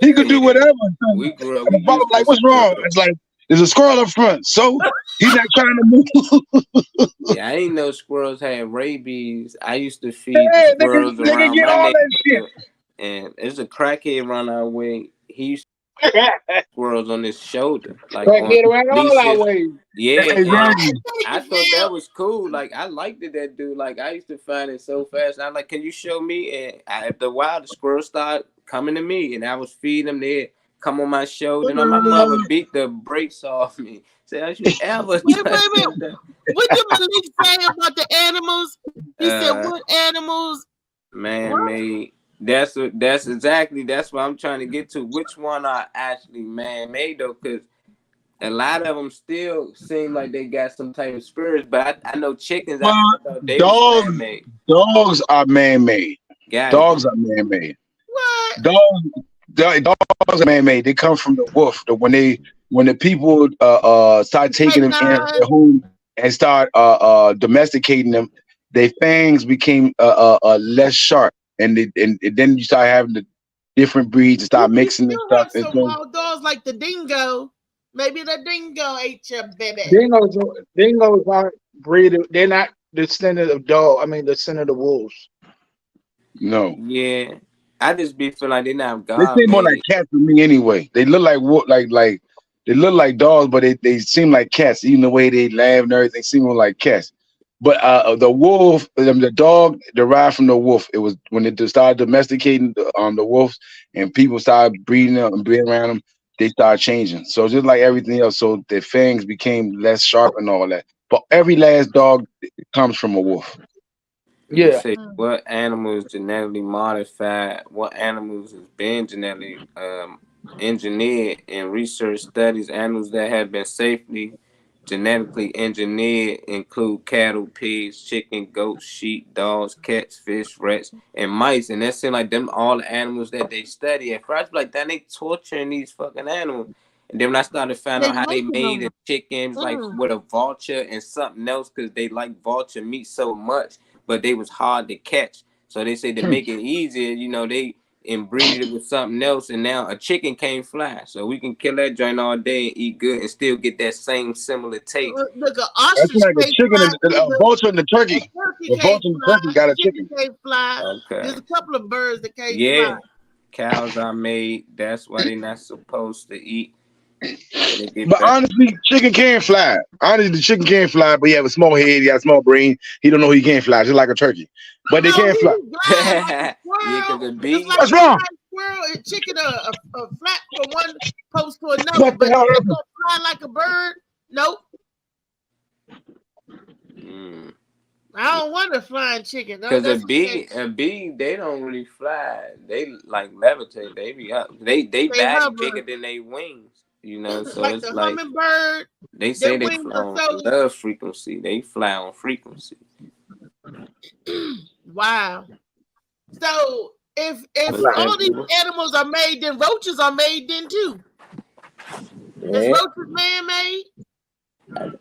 he could do whatever. We grew up. I'm like, what's wrong? It's like, there's a squirrel up front, so he's not trying to move. Yeah, I ain't know squirrels had rabies. I used to feed squirrels around my neighborhood. And there's a crackhead around our way. He used to put squirrels on his shoulder. Like crackhead around all our way. Yeah, exactly. I thought that was cool. Like I liked it, that dude. Like I used to find it so fast. I'm like, can you show me? And after a while, the squirrels started coming to me, and I was feeding them. They'd come on my shoulder, and my mother beat the brakes off me. Say, "I should ever." Wait. What did Malik say about the animals? He said, "What animals?" Man-made. That's what I'm trying to get to. Which one are actually man-made though? Because a lot of them still seem like they got some type of spirits. But I know chickens. Dogs are man-made. Dogs are man-made. What? Dogs are man-made. They come from the wolf. When the people start taking them in their home and start domesticating them, their fangs became less sharp. And then you start having the different breeds and start mixing and stuff. Some wild dogs like the dingo. Maybe the dingo ate your baby. Dingoes aren't breeded. They're not descendant of dog. I mean, descendant of wolves. No. Yeah, I just be feeling like they're not God. They seem more like cats to me anyway. They look like they look like dogs, but they seem like cats. Even the way they laugh and everything seem more like cats. But the wolf, the dog derived from the wolf. It was when they started domesticating the wolves and people started breeding them and being around them, they started changing. So just like everything else, so their fangs became less sharp and all that. But every last dog comes from a wolf. Yeah. Say what animals genetically modified, what animals has been genetically engineered in research studies. Animals that have been safely genetically engineered include cattle, pigs, chicken, goats, sheep, dogs, cats, fish, rats, and mice. And that seems like them all the animals that they study. At first, like, damn, they torturing these fucking animals. And then when I started finding out how they made the chickens, like with a vulture and something else, because they like vulture meat so much, but they was hard to catch. So they say to make it easier, you know, they inbreed it with something else, and now a chicken can't fly, so we can kill that joint all day and eat good and still get that same similar taste. Look, an ostrich that's like a chicken, a vulture and the turkey. The vulture and the turkey got a chicken. Can't fly. Okay. There's a couple of birds that can't fly. Cows are made. That's why they're not supposed to eat. But honestly, chicken can fly. Honestly, the chicken can fly, but he have a small head, he got a small brain. He don't know he can't fly, just like a turkey. But they can't fly. Like what's wrong? Squirrel and chicken are flat from one post to another, but they don't fly like a bird. Nope. I don't want a flying chicken. Because a bee, they don't really fly. They like levitate. They be up. They back bigger than they wings. You know, so like it's the like hummingbird. They say they fly on love frequency. They fly on frequency. Wow. So if all these animals are made, then roaches are made then too. Is Yeah. roaches man-made?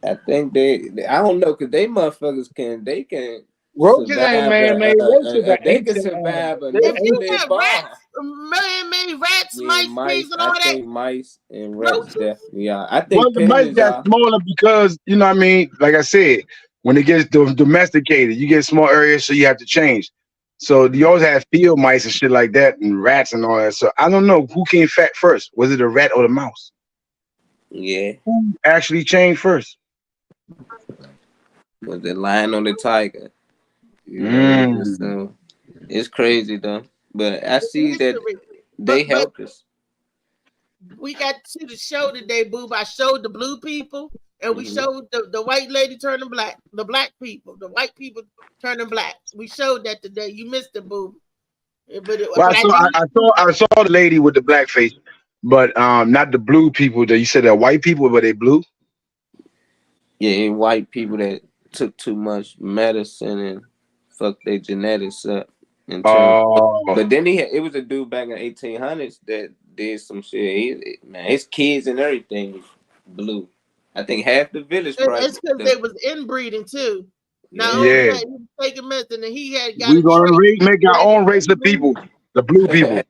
I think I don't know, cause they motherfuckers can Roaches ain't survive. man-made. Roaches are They can ancient. survive a If you nuclear have bomb. rats, man-made rats, Yeah, mice, pigs, and all I that, think mice and rats roaches? definitely are. I Well, think the mice pigeons got are. smaller because you know what I mean. Like I said, when it gets domesticated, you get small areas, so you have to change. So you always have field mice and shit like that, and rats and all that. So I don't know who came fat first. Was it the rat or the mouse? Yeah. Who actually changed first? Was the lion or the tiger? You know, so it's crazy though. But I see that they helped us. We got to the show today, Boob. I showed the blue people, and we showed the white lady turning black, the black people, the white people turning black. We showed that today. You missed it, Boob. But I saw the lady with the black face, but not the blue people. That you said they're white people, but they blue. Yeah, white people that took too much medicine and fucked their genetics up. But then it was a dude back in the 1800s that did some shit. Man, his kids and everything blue. I think half the village. It's because they was inbreeding too. Now Yeah. he was taking medicine, and he had got. We're gonna make our own race of people, the blue people.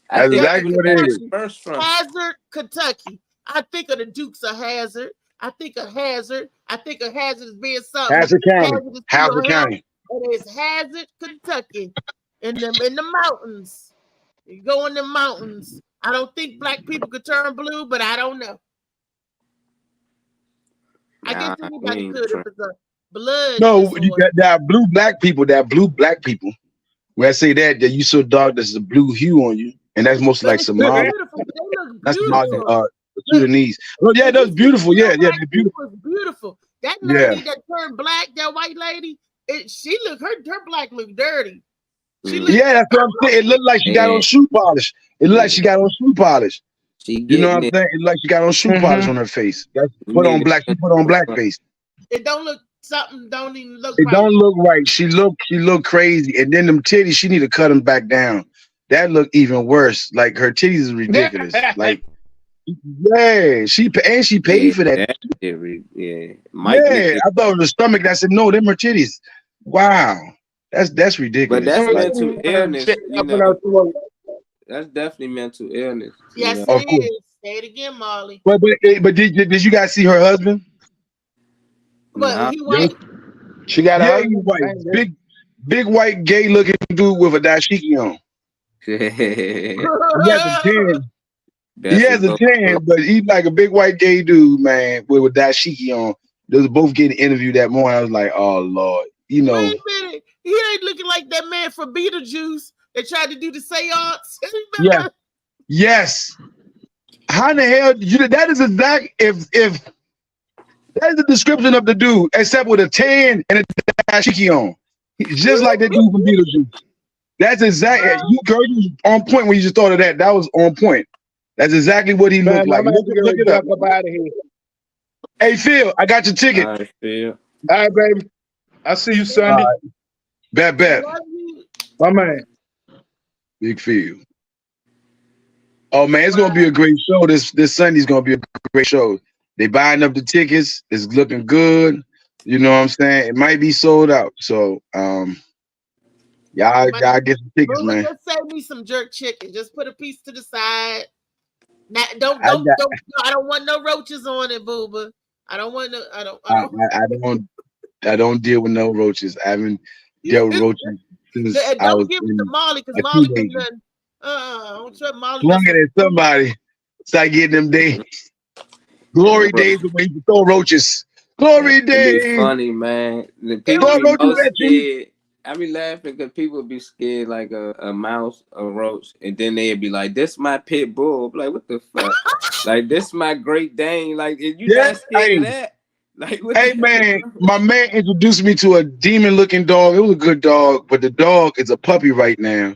That's exactly what it is. Hazard, Kentucky. I think of the Dukes of Hazard. I think of Hazard. I think of Hazard as being something. Hazard County. Hazard County. It is Hazard, Kentucky, in the mountains. You go in the mountains. I don't think black people could turn blue, but I don't know. I guess anybody could if it's a blood. No, you got that blue black people. When I say that you so dark, there's a blue hue on you, and that's most like Somali. That's Somali, Sudanese. Oh yeah, that's beautiful. Yeah, they're beautiful. It's beautiful. That lady that turned black, that white lady, she looked her black looked dirty. Yeah, that's what I'm saying. It looked like she got on shoe polish. You know what I'm saying? It looked like she got on shoe polish on her face. She put on blackface. It don't look something. Don't even look. It don't look right. She look crazy, and then them titties. She need to cut them back down. That look even worse. Like her titties is ridiculous. Like, yeah, she paid for that. Yeah, I thought it was the stomach. I said no, them her titties. Wow, that's ridiculous. But that's like, mental illness. You know, that's definitely mental illness. Yes, you know? it is. Say it again, Molly. But did you guys see her husband? But he white. She got a white, big white gay looking dude with a dashiki on. He has a tan. He has a tan, but he's like a big white gay dude, man, with a dashiki on. They was both getting interviewed that morning. I was like, oh Lord, you know. Wait a minute. He ain't looking like that man from Beetlejuice that tried to do the seance. Yeah. Yes. How the hell that is exact if that is the description of the dude, except with a tan and a dashiki on. Just like that dude from Beetlejuice. That's exactly you was on point when you just thought of that. That was on point. That's exactly what he looked like. Look it up. Out of here. Hey Phil, I got your ticket. All right, Phil. All right, baby. I'll see you Sunday. Bet. My man. Big Phil. Oh man, it's gonna be a great show. This Sunday's gonna be a great show. They buying up the tickets. It's looking good. You know what I'm saying? It might be sold out. So y'all get some tickets, man. Just save me some jerk chicken. Just put a piece to the side. Now, I don't want no roaches on it, Booba. I don't want no. I don't deal with no roaches. I haven't dealt with roaches since I was give it to Molly because Molly can nothing. I don't trust Molly. Longer than somebody. Start getting them days. Glory days when you throw roaches. Glory days. It's funny, man. The people be most scared. I be laughing because people be scared like a mouse, a roach, and then they'd be like, "This my pit bull." I'm like, what the fuck? Like, this my Great Dane. Like, you not scared of that? Like, hey man, my man introduced me to a demon-looking dog. It was a good dog, but the dog is a puppy right now,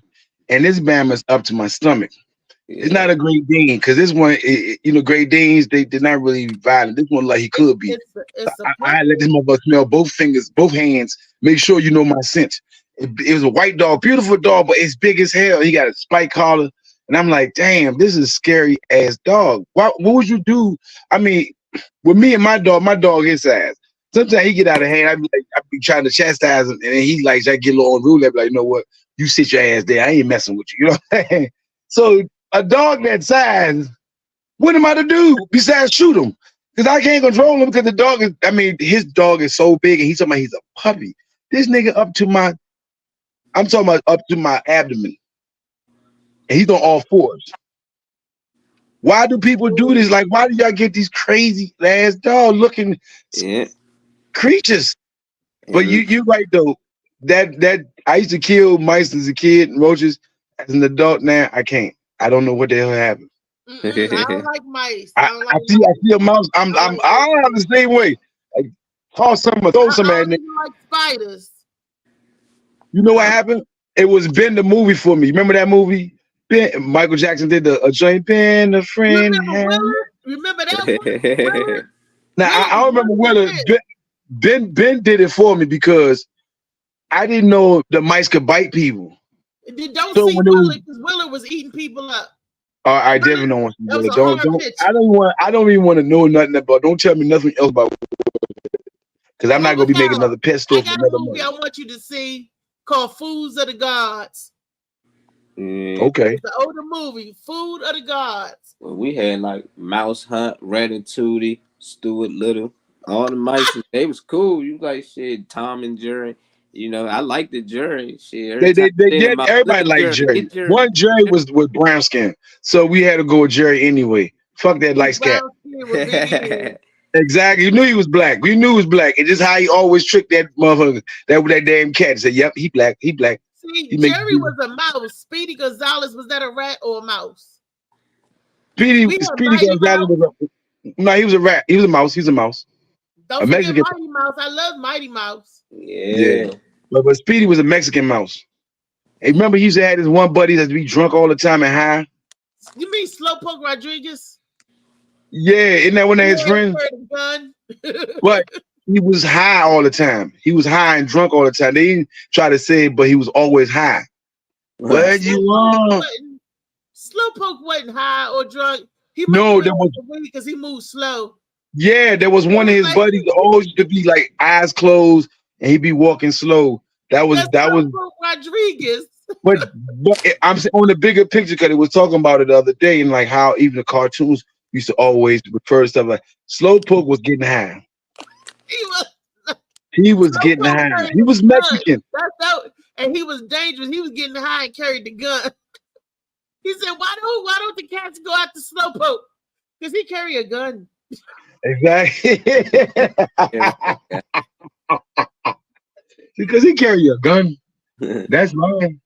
and this bam is up to my stomach. It's not a Great Dane because this one, you know, Great Danes they're not really violent. This one like he could be. I let this motherfucker smell both fingers, both hands. Make sure you know my scent. It was a white dog, beautiful dog, but it's big as hell. He got a spike collar, and I'm like, damn, this is a scary ass dog. What would you do? I mean, with me and my dog his size. Sometimes he get out of hand. I be trying to chastise him, and then he like, I get a little unruly. I be like, you know what? You sit your ass there. I ain't messing with you. You know what I'm saying? So a dog that size, what am I to do besides shoot him? Because I can't control him because the dog is, I mean, his dog is so big and he's talking about he's a puppy. This nigga up to my abdomen. And he's on all fours. Why do people do this? Like, why do y'all get these crazy ass dog looking creatures? But you right though. That I used to kill mice as a kid and roaches. As an adult now, I can't. I don't know what the hell happened. I don't like mice. I see a mouse. I'm the same way. Like, toss some or throw some at me. Like spiders. You know what happened? It was Ben the movie for me. Remember that movie? Ben, Michael Jackson did a joint Ben, a friend. Remember that one? Now I don't remember whether Ben did it for me because I didn't know the mice could bite people. Don't see Willie because Willie was eating people up. I definitely don't want to. I don't even want to know nothing about. Don't tell me nothing else about. Because I'm not gonna be making another pet store. I got a movie I want you to see called Foods of the Gods. Okay. It's the older movie, Food of the Gods. Well, we had like Mouse Hunt, Ratatouille, Stuart Little, all the mice. They was cool. You like shit, Tom and Jerry. You know, I like the Jerry. Shit, everybody liked Jerry. One Jerry was with brown skin, so we had to go with Jerry anyway. Fuck that light skin. Exactly. You knew he was black. We knew he was black. And just how he always tricked that motherfucker, that damn cat. Said, "Yep, he black. He black." See, Jerry was a mouse. Speedy Gonzalez, was that a rat or a mouse? Speedy Gonzalez was he was a rat. He was a mouse. He's a mouse. Don't forget Mexican Mighty Mouse. I love Mighty Mouse. Yeah. But Speedy was a Mexican mouse. Hey, remember he used to have this one buddy that be drunk all the time and high? You mean Slowpoke Rodriguez? Yeah, isn't that one of his friends? But he was high all the time. He was high and drunk all the time. They didn't try to say it, but he was always high. What you want? Slowpoke wasn't high or drunk. No, there was because he moved slow. Yeah, there was one of his buddies that always used to be like eyes closed and he'd be walking slow. That was Rodriguez. But I'm saying on the bigger picture because it was talking about it the other day and like how even the cartoons used to always refer to stuff like Slowpoke was getting high. He was getting high. He was Mexican. And he was dangerous. He was getting high and carried the gun. He said, "Why don't the cats go after Slowpoke? Because he carry a gun." Exactly. Because he carry a gun. That's right.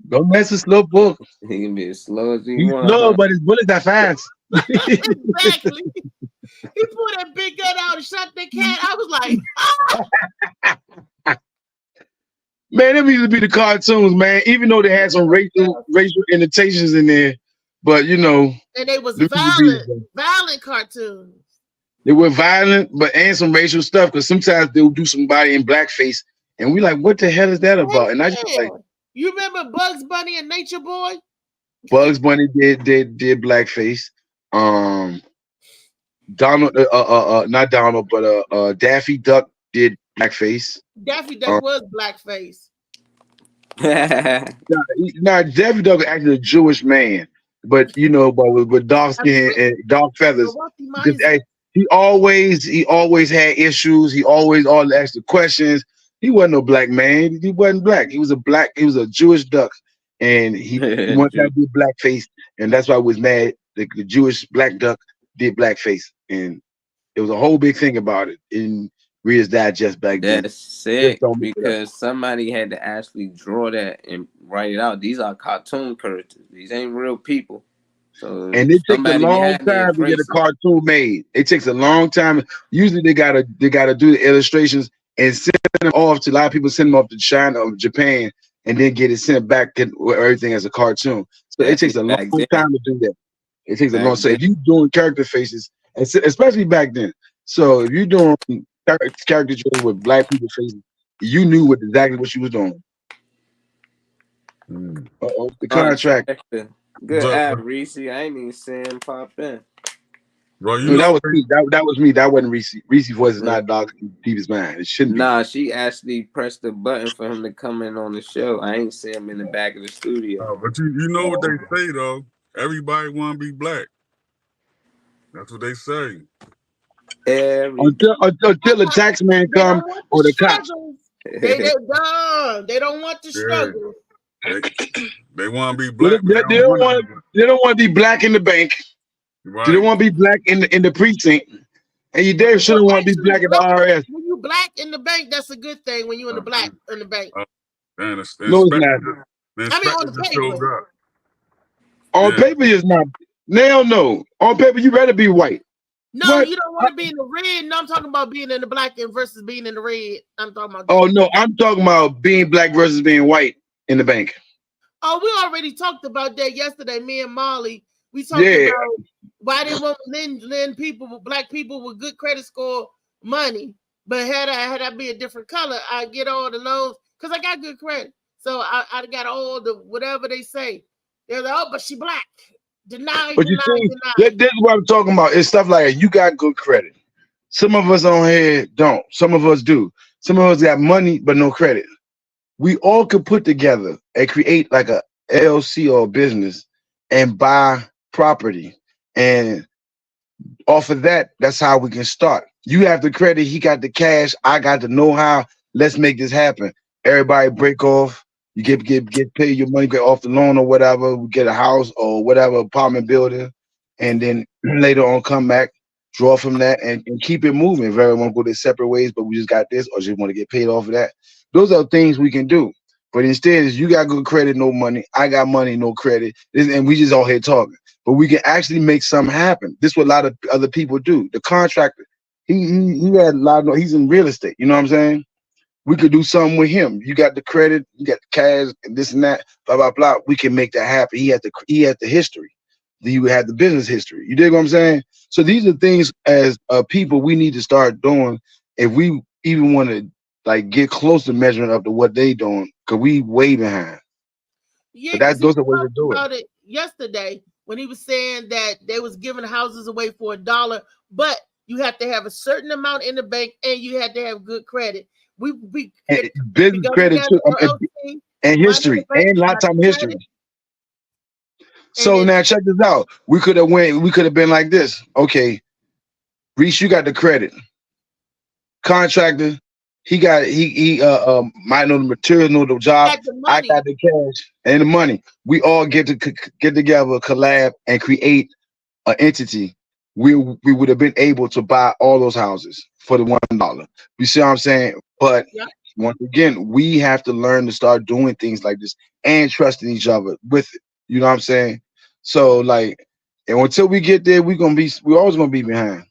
Don't mess with Slowpoke. He can be as slow as He's slow, but his bullets are fast. Exactly. He pulled that big gun out and shot that cat. I was like, man, them used to be the cartoons, man. Even though they had some racial annotations in there, but you know, and they was violent cartoons. They were violent, but and some racial stuff. Because sometimes they'll do somebody in blackface, and we like, what the hell is that about? And I just like, you remember Bugs Bunny and Nature Boy? Bugs Bunny did blackface. Donald, not Donald, but Daffy Duck did blackface. Daffy Duck was blackface. Nah, Daffy Duck was actually a Jewish man, but you know, but with dark skin and dark feathers. He always had issues. He always asked the questions. He wasn't no black man. He wasn't black. He was a Jewish duck, and he wanted to do blackface, and that's why I was mad. The Jewish black duck did blackface, and it was a whole big thing about it in Reader's Digest back then. That's sick because somebody had to actually draw that and write it out. These are cartoon characters. These ain't real people. So and it takes a long time to get a cartoon made. It takes a long time. Usually they gotta do the illustrations and send them off to a lot of people. Send them off to China or Japan, and then get it sent back with everything as a cartoon. So it takes a long time to do that. It takes a long. So if you're doing character faces, especially back then, so if you're doing caricatures with black people faces, you knew exactly what you was doing. The contract. Good ad, Reese. I ain't even saying pop in. Bro, no, that was me. That was me. That wasn't Reese. Reese's voice is not Dog People's mind. It shouldn't be. Nah, she actually pressed the button for him to come in on the show. I ain't see him in the back of the studio. But you know what they say though. Everybody want to be black. That's what they say. Until the tax man come or the cops. They don't want the struggle. They want to be black. They don't want to be black in the bank. Right. They don't want to be black in the precinct. And you damn sure don't want to be black in the IRS. When you black in the bank, that's a good thing. When you in the black in the bank. No, it's not. I mean, on the paper. On paper, it's not. No. On paper, you better be white. No, you don't want to be in the red. No, I'm talking about being in the black versus being in the red. I'm talking about. Oh no, I'm talking about being black versus being white in the bank. Oh, we already talked about that yesterday. Me and Molly, we talked about why they won't lend people, black people with good credit score, money. But had I be a different color, I get all the loans because I got good credit. So I got all the whatever they say. They're like, oh, but she black. Deny. That's what I'm talking about. It's stuff like you got good credit. Some of us on here don't. Some of us do. Some of us got money but no credit. We all could put together and create like a LLC or a business and buy property. And off of that, that's how we can start. You have the credit, he got the cash, I got the know-how. Let's make this happen. Everybody break off. You get paid your money, get off the loan or whatever. We get a house or whatever apartment building, and then later on come back, draw from that, and keep it moving. If everyone go their separate ways, but we just got this, or just want to get paid off of that. Those are things we can do. But instead, is you got good credit, no money. I got money, no credit, and we just all here talking. But we can actually make something happen. This is what a lot of other people do. The contractor, he had a lot of. He's in real estate. You know what I'm saying? We could do something with him. You got the credit, you got the cash, and this and that, blah blah blah. We can make that happen. He had the history. You had the business history. You dig what I'm saying? So these are things as people we need to start doing if we even want to like get close to measuring up to what they doing, because we way behind. Yeah, but those are ways to do about it yesterday when he was saying that they was giving houses away for $1, but you have to have a certain amount in the bank and you had to have good credit. We business credit too, and history, and lifetime history. So now check this out. We could have been like this. Okay, Reese, you got the credit. Contractor, he might know the material, know the job. I got the cash and the money. We all get together, collab, and create an entity. We would have been able to buy all those houses for the $1. You see what I'm saying? But once again, we have to learn to start doing things like this and trusting each other with it. You know what I'm saying? So like, and until we get there, we're always gonna be behind.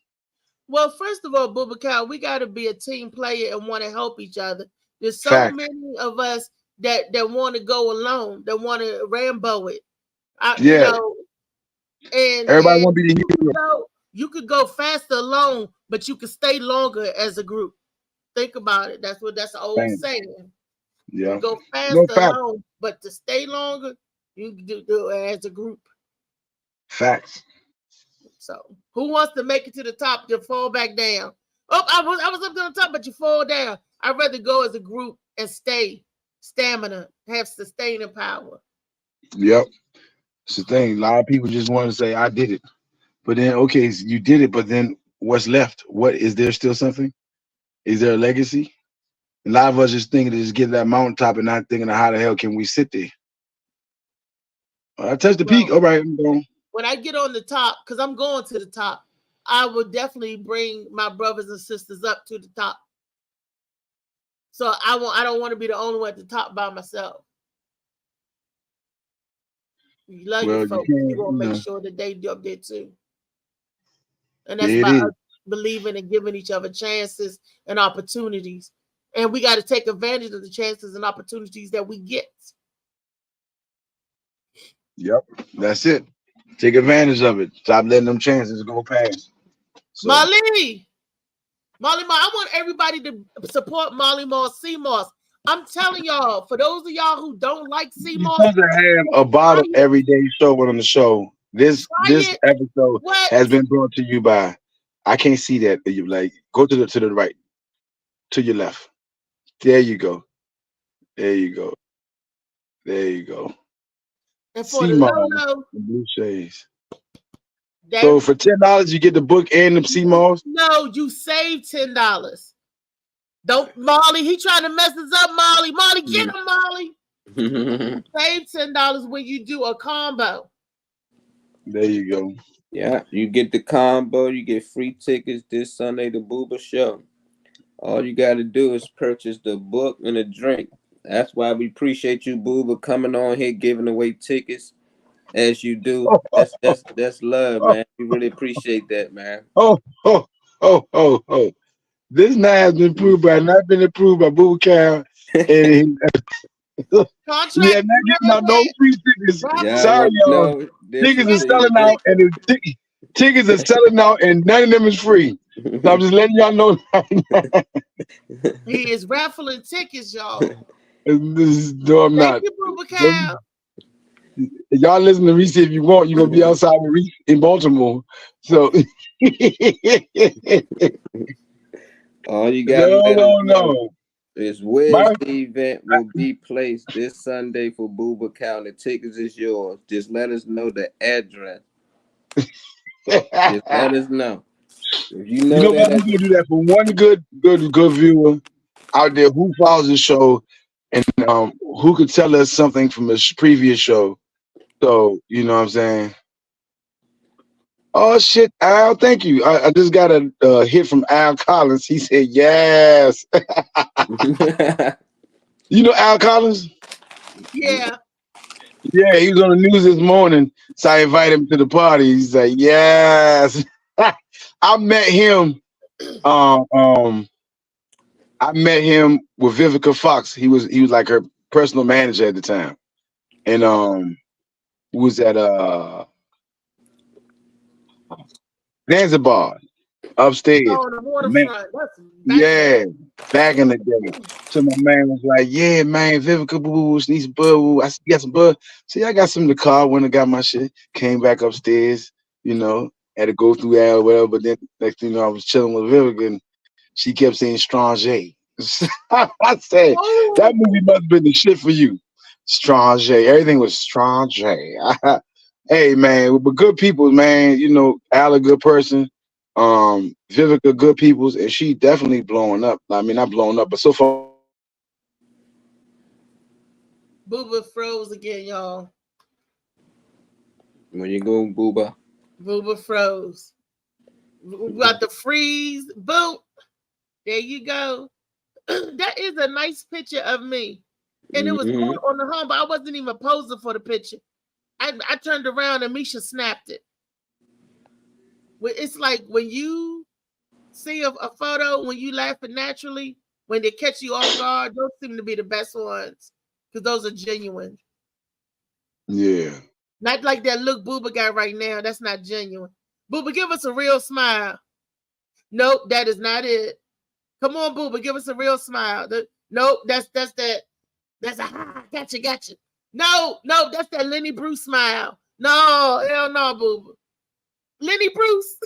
Well, first of all, Boubacar, we got to be a team player and want to help each other. There's so many of us that want to go alone, that want to Rambo it. You know, and everybody want to be the hero. You could go faster alone, but you could stay longer as a group. Think about it. That's the old saying. Yeah. You go faster alone, but to stay longer, you can do it as a group. Facts. So who wants to make it to the top to fall back down? Oh, I was up to the top, but you fall down. I'd rather go as a group and stay stamina, have sustaining power. Yep. It's the thing. A lot of people just want to say, I did it. But then, okay, so you did it, but then what's left? What is there still something? Is there a legacy? A lot of us just thinking to just get to that mountaintop and not thinking of how the hell can we sit there. I touched the peak. All right, I'm going. When I get on the top, because I'm going to the top, I will definitely bring my brothers and sisters up to the top. So I don't want to be the only one at the top by myself. You love your folks. You want to make sure that they do up there too. And that's by us believing and giving each other chances and opportunities And we got to take advantage of the chances and opportunities that we get. Yep, that's it. Take advantage of it. Stop letting them chances go past. So, Molly Moss, I want everybody to support Molly Moss CMOS. I'm telling y'all, for those of y'all who don't like you're CMOS, supposed to have a bottom everyday show on the show. This episode has been brought to you by. I can't see that. You like go to the right, to your left. There you go. There you go. There you go. And for the CMOS, low, the blue shades. So for $10, you get the book and the CMOS. No, you save $10. Don't Molly, he trying to mess us up, Molly. Molly, get him, Molly. Save $10 when you do a combo. There you go. Yeah, you get the combo, you get free tickets this Sunday to Booba Show. All you got to do is purchase the book and a drink. That's why we appreciate you, Booba, coming on here giving away tickets as you do. That's love, man. We really appreciate that, man. Oh. This man has been approved by, not been approved by Booba Cal. And yeah, not giving out no free tickets. Yeah, sorry, y'all. no, tickets are selling out, and tickets are selling out, and none of them is free. So I'm just letting y'all know. He is raffling tickets, y'all. No, I'm not. Thank you, Booba Cal. Y'all listen to Reese if you want. You're gonna be outside with Reese in Baltimore. So all you gotta no. is where's the event will be placed this Sunday for Booba Cal. The tickets is yours. Just let us know the address. Just let us know. If you know what, we're gonna do that for one good viewer out there who follows the show and who could tell us something from a previous show. So you know what I'm saying. Oh shit, Al, thank you. I just got a hit from Al Collins. He said yes. You know Al Collins? Yeah. Yeah, he was on the news this morning, so I invited him to the party. He's like, yes. I met him. I met him with Vivica Fox. He was like her personal manager at the time, and was at Zanzibar upstairs. Oh, the waterfront. Yeah, back in the day. So my man was like, yeah, man, Vivica Boo, needs some bud. I said, you got some bud? See, I got some in the car, went and got my shit, came back upstairs, you know, had to go through Al or whatever, but then next thing you know, I was chilling with Vivica and she kept saying Stranger. I said, that movie must have been the shit for you. Stranger. Everything was Stranger. Hey man, but good people, man. You know, Al a good person. Vivica good peoples, and she definitely blowing up. I mean, not blowing up, but so far. Booba froze again, y'all. When you go, Booba. Booba froze. We got the freeze. Boom. There you go. That is a nice picture of me. And it was on the home, but I wasn't even posing for the picture. I turned around and Misha snapped it. It's like when you see a photo, when you laughing naturally, when they catch you off guard, those seem to be the best ones because those are genuine. Yeah. Not like that look Booba got right now. That's not genuine. Booba, give us a real smile. Nope, that is not it. Come on, Booba, give us a real smile. Nope, that's that. That's a gotcha. No, that's that Lenny Bruce smile. No, hell no, Booba. Lenny Bruce.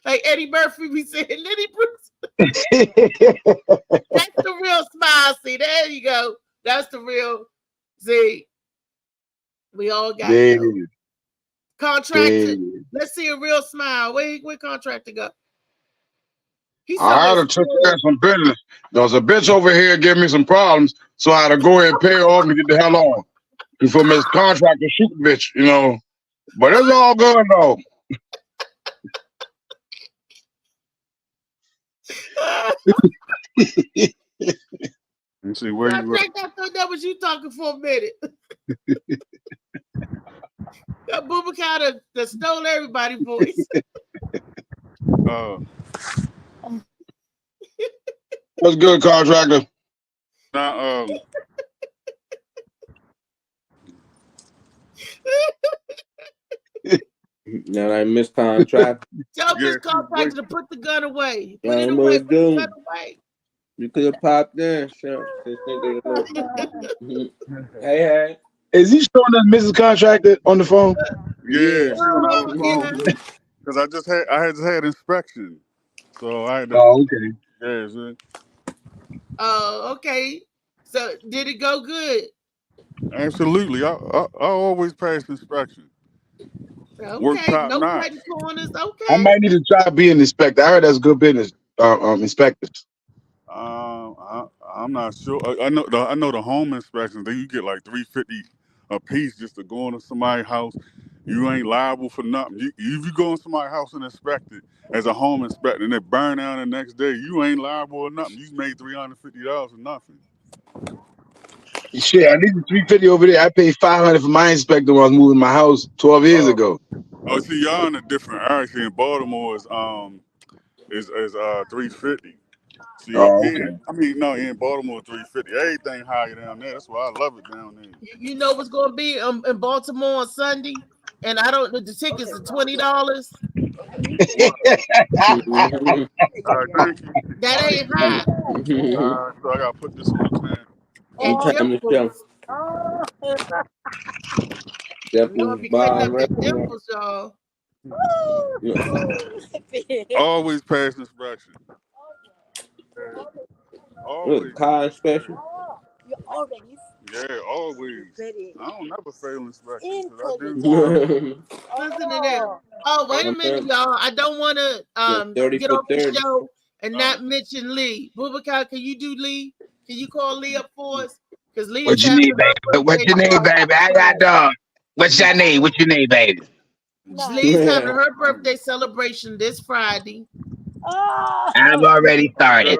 Like Eddie Murphy be saying, Lenny Bruce. That's the real smile. See, there you go. That's the real. See, we all got Contractor. Let's see a real smile. Where Contractor go? I had to take care of some business. There was a bitch over here giving me some problems, so I had to go ahead and pay her off and get the hell on before Miss Contractor shoot the bitch, you know. But it's all good though. Let's see where you I thought that was you talking for a minute. That Booba kind of stole everybody's voice. What's good, contractor? Now, Now I miscontract. Tell Miss Contractor to put the gun away. Put I it don't away. know Put the what gun away. You could have popped in. Sure. Hey. Is he showing us Mrs. Contractor on the phone? yeah, she was on the phone because I just had inspection, so I had to. Oh, okay. Yeah, see? Oh, okay. So did it go good? Absolutely. I always pass inspection. Work Okay, top no notch. cutting corners. Okay. I might need to try being an inspector. I heard that's good business. Inspectors. I'm not sure. I know the home inspections. Then you get like $350 a piece just to go into somebody's house. You ain't liable for nothing. If you go in somebody's house and inspect it as a home inspector and it burn down the next day, you ain't liable or nothing. You made $350 for nothing. Shit, I need the $350 over there. I paid $500 for my inspector when I was moving my house 12 years ago. Oh, see, y'all in a different area. See, in Baltimore is $350. See, up Oh, here, okay. I mean, no, in Baltimore, $350. Everything higher down there. That's why I love it down there. You know what's going to be in Baltimore on Sunday? And I don't know, the tickets are $20. All right, thank you. That ain't high. So I got to put this on the plan. And Dimples. We're going to be cutting up at Dimples, y'all. Always pass inspection. Always. Car inspection. Yeah, always. I don't never fail inspection. Listen to this. Oh, wait a minute, y'all. I don't want to get off the show and not mention Lee. Bubakar, can you do Lee? Can you call Lee up for us? Because Lee. What you need, baby? What's your name, baby? I got dog. What's your name? What's your name, baby? Lee's having her birthday celebration this Friday. I've already started.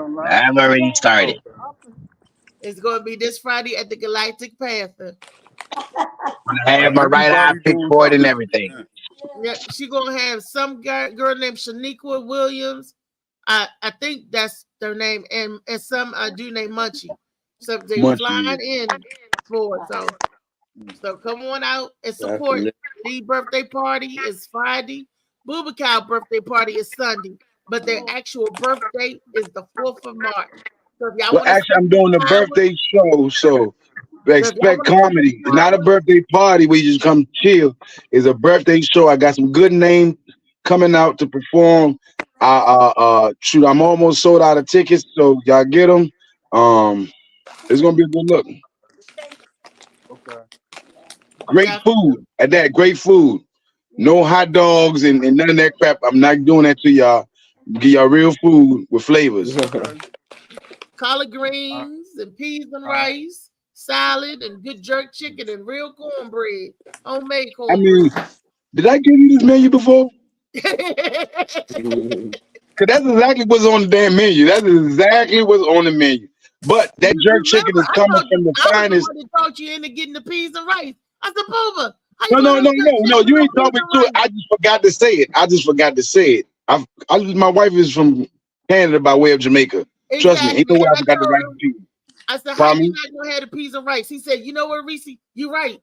It's going to be this Friday at the Galactic Panther. I have my right eye picked for it and everything. Yeah, she's going to have some girl named Shaniqua Williams. I think that's their name. And some dude named Munchie. So they're flying in for it. So come on out and support. The birthday party is Friday. Bubakar birthday party is Sunday. But their actual birthday is the 4th of March. So if y'all actually, I'm doing a birthday show, so expect comedy. It's not a birthday party where you just come chill. It's a birthday show. I got some good names coming out to perform. Shoot, I'm almost sold out of tickets, so y'all get them. It's gonna be a good look. Okay. Great food at that. Great food. No hot dogs and none of that crap. I'm not doing that to y'all. Give y'all real food with flavors. Collard greens and peas and rice, salad and good jerk chicken and real cornbread, homemade cornbread. I mean, did I give you this menu before? Cause that's exactly what's on the damn menu. That's exactly what's on the menu. But that jerk chicken is coming from the finest. I talked you into getting the peas and rice. I said, Booba. No. You ain't talking to it. I just forgot to say it. My wife is from Canada by way of Jamaica. Exactly. Trust me, ain't no way I forgot the right peas. I said, how you not gonna have the peas and rice? He said, you know what, Reese? You right.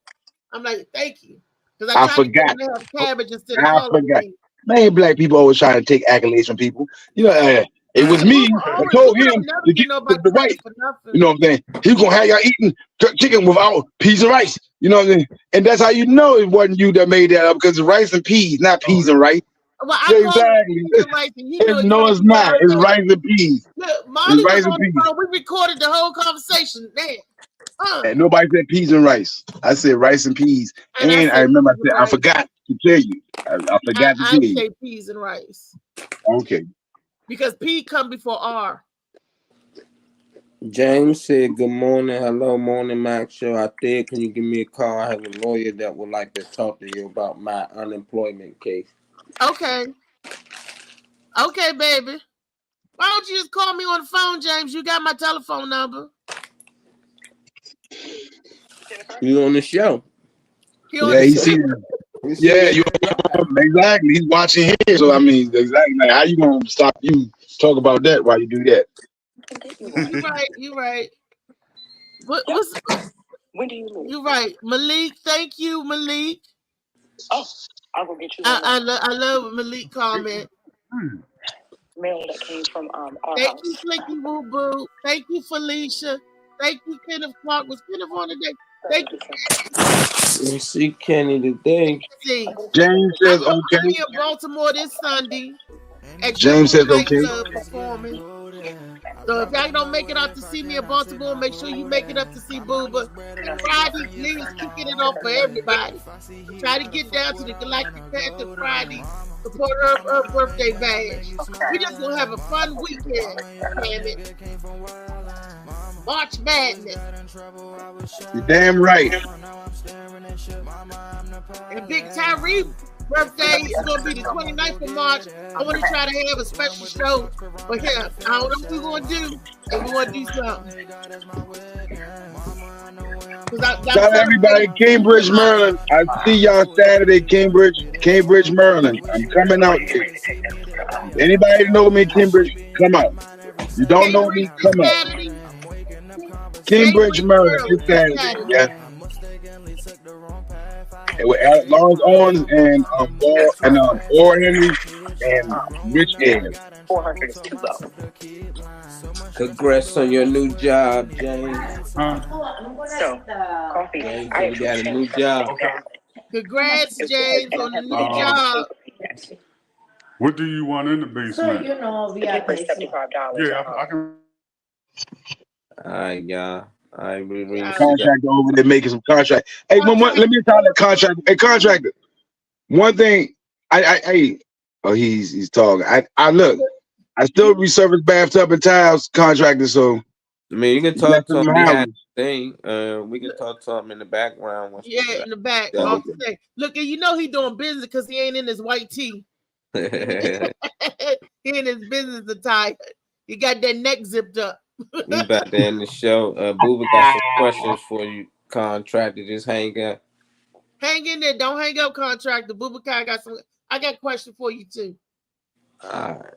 I'm like, thank you. Because I forgot. To have cabbage instead of I forgot. Man, black people always trying to take accolades from people. You know, it was me. I told him to get the right. You know what I'm saying? He's gonna have y'all eating chicken without peas and rice. You know what I'm saying? And that's how you know it wasn't you that made that up, because it's rice and peas, not peas and rice. Well, exactly. No, it's not. It's rice and peas. Look, Molly was on the phone. We recorded the whole conversation. And nobody said peas and rice. I said rice and peas. And I remember I said, I forgot to tell you. I forgot to tell you. I say peas and rice. Okay. Because P come before R. James said, good morning. Hello, Morning Max Show. I think, can you give me a call? I have a lawyer that would like to talk to you about my unemployment case. Okay. Okay, baby. Why don't you just call me on the phone, James? You got my telephone number. You on the show? Yeah, he's seen. Yeah, you exactly. He's watching here, so I mean, exactly. Like, how you gonna stop you talk about that while you do that? You right. You right. What's When do you leave? you right, Malik? Thank you, Malik. Oh, I'll go get you I love Malik comment. mail that came from our Thank house. you, Slicky Woo Boo. Thank you, Felicia. Thank you, Kenneth Clark. Was Kenneth on today? Thank you. You see Kenny today. See, James says I'm okay. in Baltimore this Sunday at James says Goodwood okay. Nightclub performing. So if y'all don't make it out to see me in Baltimore, make sure you make it up to see Booba. Friday, Lee's kicking it off for everybody. Try to get down to the Galactic Panther Friday, support her birthday bash. We just gonna have a fun weekend, damn it. March Madness. You're damn right. And Big Tyree birthday is gonna be the 29th of March. I want to try to have a special show for him. I don't know what we're gonna do, and we're gonna do something. Shout out everybody, Cambridge, Maryland. I see y'all Saturday, Cambridge, Maryland. I'm coming out there. Anybody know me, Cambridge, come out. You don't know me, come out. Cambridge, Maryland, this Saturday, yeah. And with Lawrence Owens and Orr Henry and Rich Ayers. 400 is too low. Congrats on your new job, James. So, coffee. James, you got a new job. Congrats, James, on the new job. What do you want in the basement? you know, we are $75. Yeah, I can. All right, y'all. I really Contractor over there making some contract. Hey, let me tell that contractor. Hey, contractor. One thing, he's talking. I look. I still resurface bathtub and tiles, contractor. So, I mean, you can talk to him behind the thing. We can talk to him in the background. Yeah, in the back. Look, and you know he doing business because he ain't in his white tee. He in his business attire. He got that neck zipped up. We about to end the show. Booba got some questions for you, contractor. Just hang up. Hang in there. Don't hang up, contractor. Boubacar got some. I got a question for you too. All right.